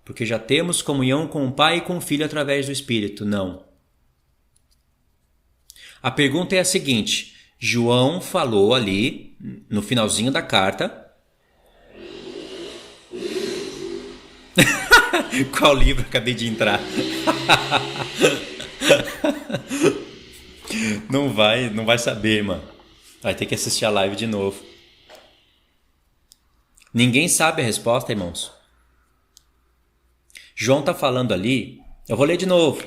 Porque já temos comunhão com o Pai e com o Filho através do Espírito. Não. A pergunta é a seguinte: João falou ali, no finalzinho da carta... Qual livro? Acabei de entrar. Não vai saber, irmã. Vai ter que assistir a live de novo. Ninguém sabe a resposta, irmãos. João está falando ali, eu vou ler de novo.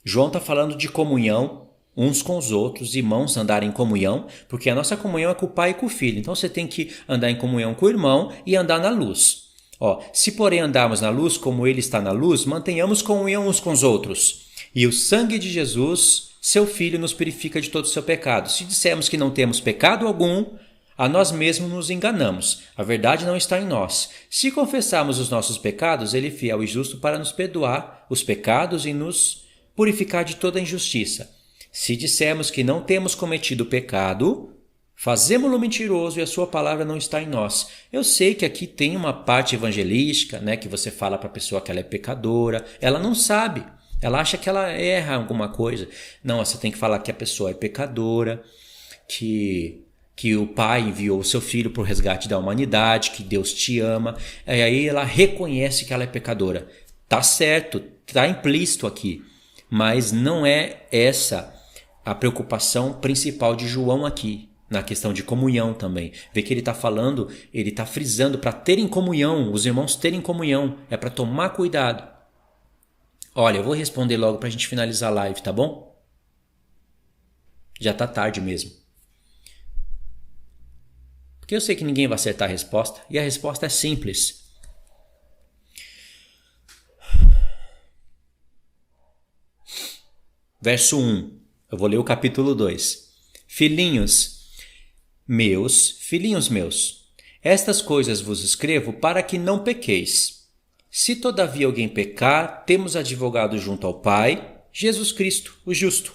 João está falando de comunhão uns com os outros, irmãos andarem em comunhão, porque a nossa comunhão é com o Pai e com o Filho. Então você tem que andar em comunhão com o irmão e andar na luz. Se porém andarmos na luz como ele está na luz, mantenhamos comunhão uns com os outros. E o sangue de Jesus, seu Filho, nos purifica de todo o seu pecado. Se dissermos que não temos pecado algum, a nós mesmos nos enganamos. A verdade não está em nós. Se confessarmos os nossos pecados, Ele é fiel e justo para nos perdoar os pecados e nos purificar de toda injustiça. Se dissermos que não temos cometido pecado, fazemo-lo mentiroso e a sua palavra não está em nós. Eu sei que aqui tem uma parte evangelística, né, que você fala para a pessoa que ela é pecadora. Ela não sabe. Ela acha que ela erra alguma coisa. Não, você tem que falar que a pessoa é pecadora, que o Pai enviou o seu Filho para o resgate da humanidade, que Deus te ama. E aí ela reconhece que ela é pecadora. Tá certo, tá implícito aqui. Mas não é essa a preocupação principal de João aqui, na questão de comunhão também. Vê que ele está falando, ele está frisando para terem comunhão, os irmãos terem comunhão, é para tomar cuidado. Olha, eu vou responder logo para a gente finalizar a live, tá bom? Já tá tarde mesmo. Porque eu sei que ninguém vai acertar a resposta, e a resposta é simples. Verso 1, eu vou ler o capítulo 2. Filhinhos meus, estas coisas vos escrevo para que não pequeis. Se todavia alguém pecar, temos advogado junto ao Pai, Jesus Cristo, o justo.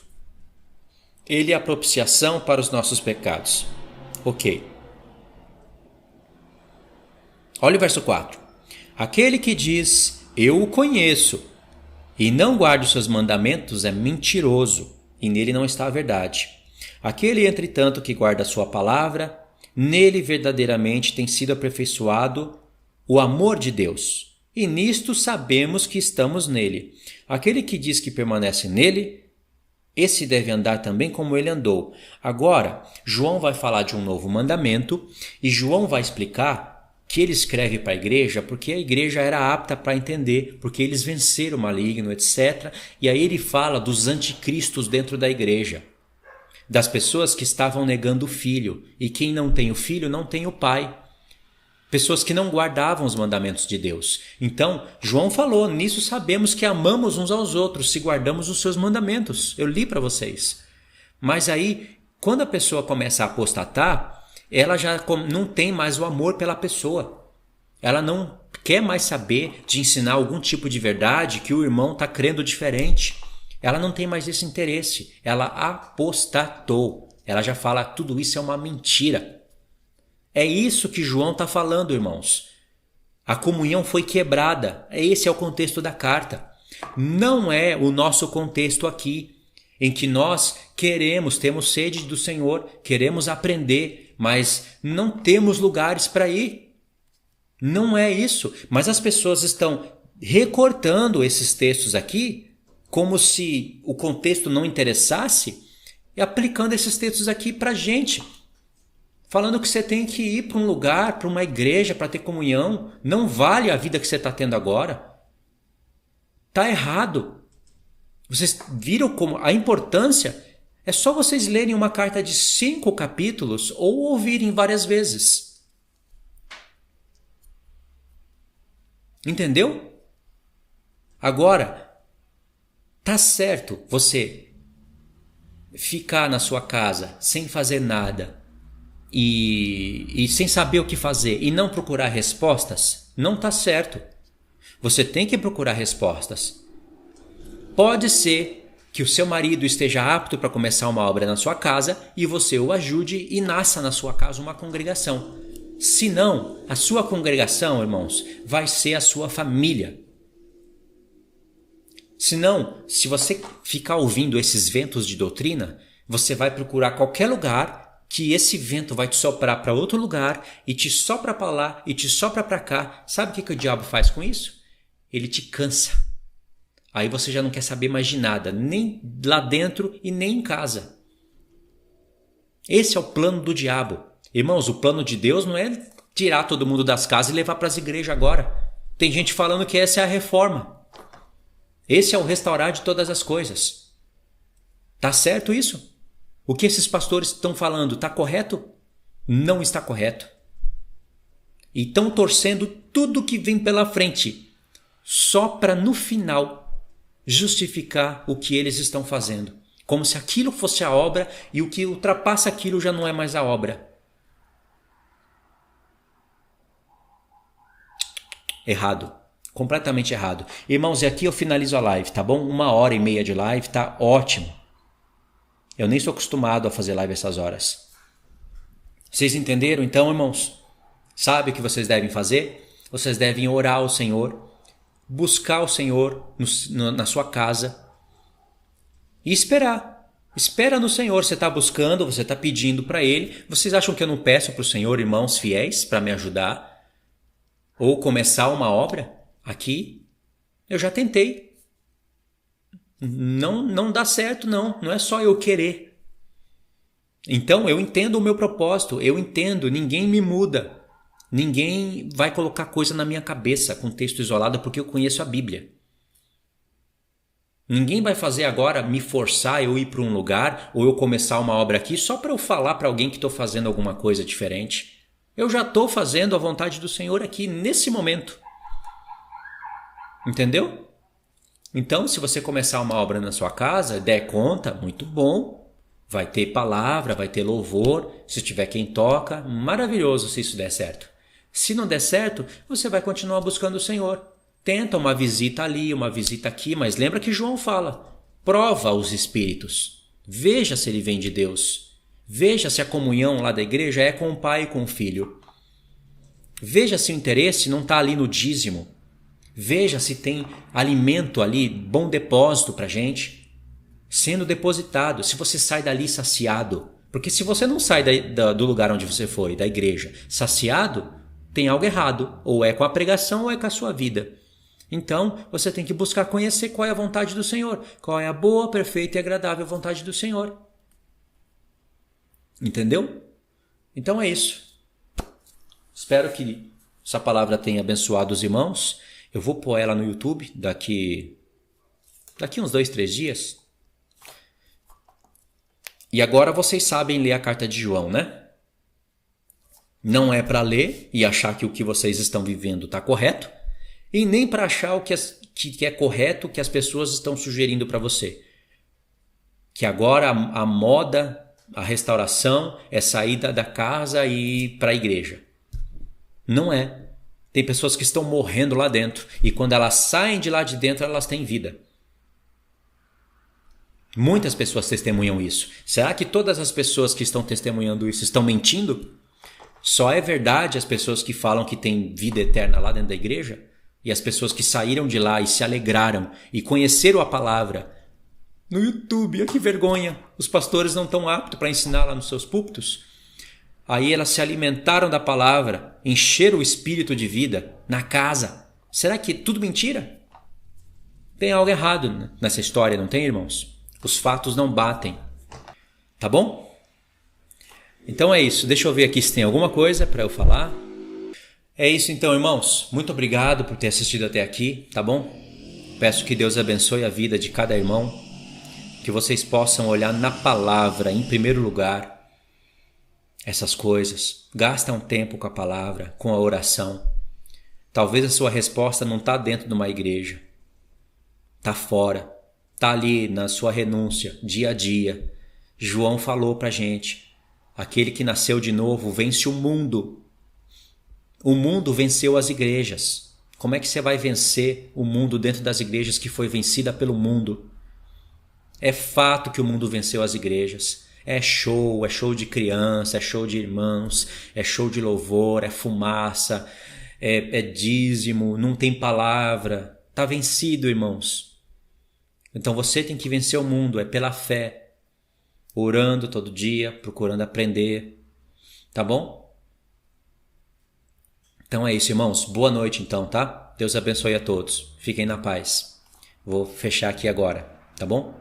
Ele é a propiciação para os nossos pecados. Ok. Olha o verso 4. Aquele que diz, eu o conheço, e não guarda os seus mandamentos é mentiroso, e nele não está a verdade. Aquele, entretanto, que guarda a sua palavra, nele verdadeiramente tem sido aperfeiçoado o amor de Deus. E nisto sabemos que estamos nele. Aquele que diz que permanece nele, esse deve andar também como ele andou. Agora, João vai falar de um novo mandamento e João vai explicar que ele escreve para a igreja porque a igreja era apta para entender, porque eles venceram o maligno, etc. E aí ele fala dos anticristos dentro da igreja, das pessoas que estavam negando o filho, e quem não tem o filho não tem o pai. Pessoas que não guardavam os mandamentos de Deus. Então, João falou, nisso sabemos que amamos uns aos outros, se guardamos os seus mandamentos. Eu li para vocês. Mas aí, quando a pessoa começa a apostatar, ela já não tem mais o amor pela pessoa. Ela não quer mais saber de ensinar algum tipo de verdade que o irmão está crendo diferente. Ela não tem mais esse interesse. Ela apostatou. Ela já fala, tudo isso é uma mentira. É isso que João está falando, irmãos. A comunhão foi quebrada. Esse é o contexto da carta. Não é o nosso contexto aqui, em que nós temos sede do Senhor, queremos aprender, mas não temos lugares para ir. Não é isso. Mas as pessoas estão recortando esses textos aqui, como se o contexto não interessasse, e aplicando esses textos aqui para a gente. Falando que você tem que ir para um lugar, para uma igreja, para ter comunhão. Não vale a vida que você está tendo agora. Está errado. Vocês viram como a importância? É só vocês lerem uma carta de 5 capítulos ou ouvirem várias vezes. Entendeu? Agora, tá certo você ficar na sua casa sem fazer nada e sem saber o que fazer e não procurar respostas? Não tá certo. Você tem que procurar respostas. Pode ser que o seu marido esteja apto para começar uma obra na sua casa e você o ajude e nasça na sua casa uma congregação. Se não, a sua congregação, irmãos, vai ser a sua família. Se não, se você ficar ouvindo esses ventos de doutrina, você vai procurar qualquer lugar que esse vento vai te soprar para outro lugar e te sopra para lá e te sopra para cá. Sabe o que o diabo faz com isso? Ele te cansa. Aí você já não quer saber mais de nada, nem lá dentro e nem em casa. Esse é o plano do diabo. Irmãos, o plano de Deus não é tirar todo mundo das casas e levar para as igrejas agora. Tem gente falando que essa é a reforma. Esse é o restaurar de todas as coisas. Tá certo isso? O que esses pastores estão falando está correto? Não está correto. E estão torcendo tudo que vem pela frente, só para no final justificar o que eles estão fazendo. Como se aquilo fosse a obra e o que ultrapassa aquilo já não é mais a obra. Errado. Completamente errado. Irmãos, e aqui eu finalizo a live, tá bom? 1h30 de live, tá ótimo. Eu nem sou acostumado a fazer live essas horas. Vocês entenderam então, irmãos? Sabe o que vocês devem fazer? Vocês devem orar ao Senhor, buscar o Senhor na sua casa e esperar. Espera no Senhor. Você está buscando, você está pedindo para Ele. Vocês acham que eu não peço para o Senhor irmãos fiéis para me ajudar? Ou começar uma obra aqui? Eu já tentei. Não dá certo, não é só eu querer. Então eu entendo o meu propósito, eu entendo, ninguém me muda, ninguém vai colocar coisa na minha cabeça com texto isolado porque eu conheço a Bíblia. Ninguém vai fazer agora me forçar eu ir para um lugar ou eu começar uma obra aqui só para eu falar para alguém que estou fazendo alguma coisa diferente. Eu já estou fazendo a vontade do Senhor aqui nesse momento. Entendeu? Então, se você começar uma obra na sua casa, der conta, muito bom. Vai ter palavra, vai ter louvor. Se tiver quem toca, maravilhoso se isso der certo. Se não der certo, você vai continuar buscando o Senhor. Tenta uma visita ali, uma visita aqui, mas lembra que João fala. Prova os espíritos. Veja se ele vem de Deus. Veja se a comunhão lá da igreja é com o pai e com o filho. Veja se o interesse não está ali no dízimo. Veja se tem alimento ali, bom depósito para gente, sendo depositado. Se você sai dali saciado. Porque se você não sai do lugar onde você foi, da igreja, saciado, tem algo errado. Ou é com a pregação ou é com a sua vida. Então, você tem que buscar conhecer qual é a vontade do Senhor. Qual é a boa, perfeita e agradável vontade do Senhor. Entendeu? Então é isso. Espero que essa palavra tenha abençoado os irmãos. Eu vou pôr ela no YouTube daqui uns 2, 3 dias. E agora vocês sabem ler a carta de João, né? Não é para ler e achar que o que vocês estão vivendo está correto, e nem para achar o que é correto que as pessoas estão sugerindo para você. Que agora a moda, a restauração é sair da casa e ir para a igreja. Não é. Tem pessoas que estão morrendo lá dentro e quando elas saem de lá de dentro elas têm vida. Muitas pessoas testemunham isso. Será que todas as pessoas que estão testemunhando isso estão mentindo? Só é verdade as pessoas que falam que tem vida eterna lá dentro da igreja? E as pessoas que saíram de lá e se alegraram e conheceram a palavra no YouTube? Ah, que vergonha! Os pastores não estão aptos para ensinar lá nos seus púlpitos. Aí elas se alimentaram da palavra, encheram o espírito de vida na casa. Será que é tudo mentira? Tem algo errado nessa história, não tem, irmãos? Os fatos não batem. Tá bom? Então é isso. Deixa eu ver aqui se tem alguma coisa para eu falar. É isso então, irmãos. Muito obrigado por ter assistido até aqui, tá bom? Peço que Deus abençoe a vida de cada irmão. Que vocês possam olhar na palavra em primeiro lugar essas coisas. Gasta um tempo com a palavra, com a oração. Talvez a sua resposta não está dentro de uma igreja. Está fora. Está ali na sua renúncia, dia a dia. João falou para a gente, aquele que nasceu de novo vence o mundo. O mundo venceu as igrejas. Como é que você vai vencer o mundo dentro das igrejas que foi vencida pelo mundo? É fato que o mundo venceu as igrejas. É show de criança, é show de irmãos, é show de louvor, é fumaça, é dízimo, não tem palavra. Está vencido, irmãos. Então você tem que vencer o mundo, é pela fé, orando todo dia, procurando aprender, tá bom? Então é isso, irmãos. Boa noite então, tá? Deus abençoe a todos. Fiquem na paz. Vou fechar aqui agora, tá bom?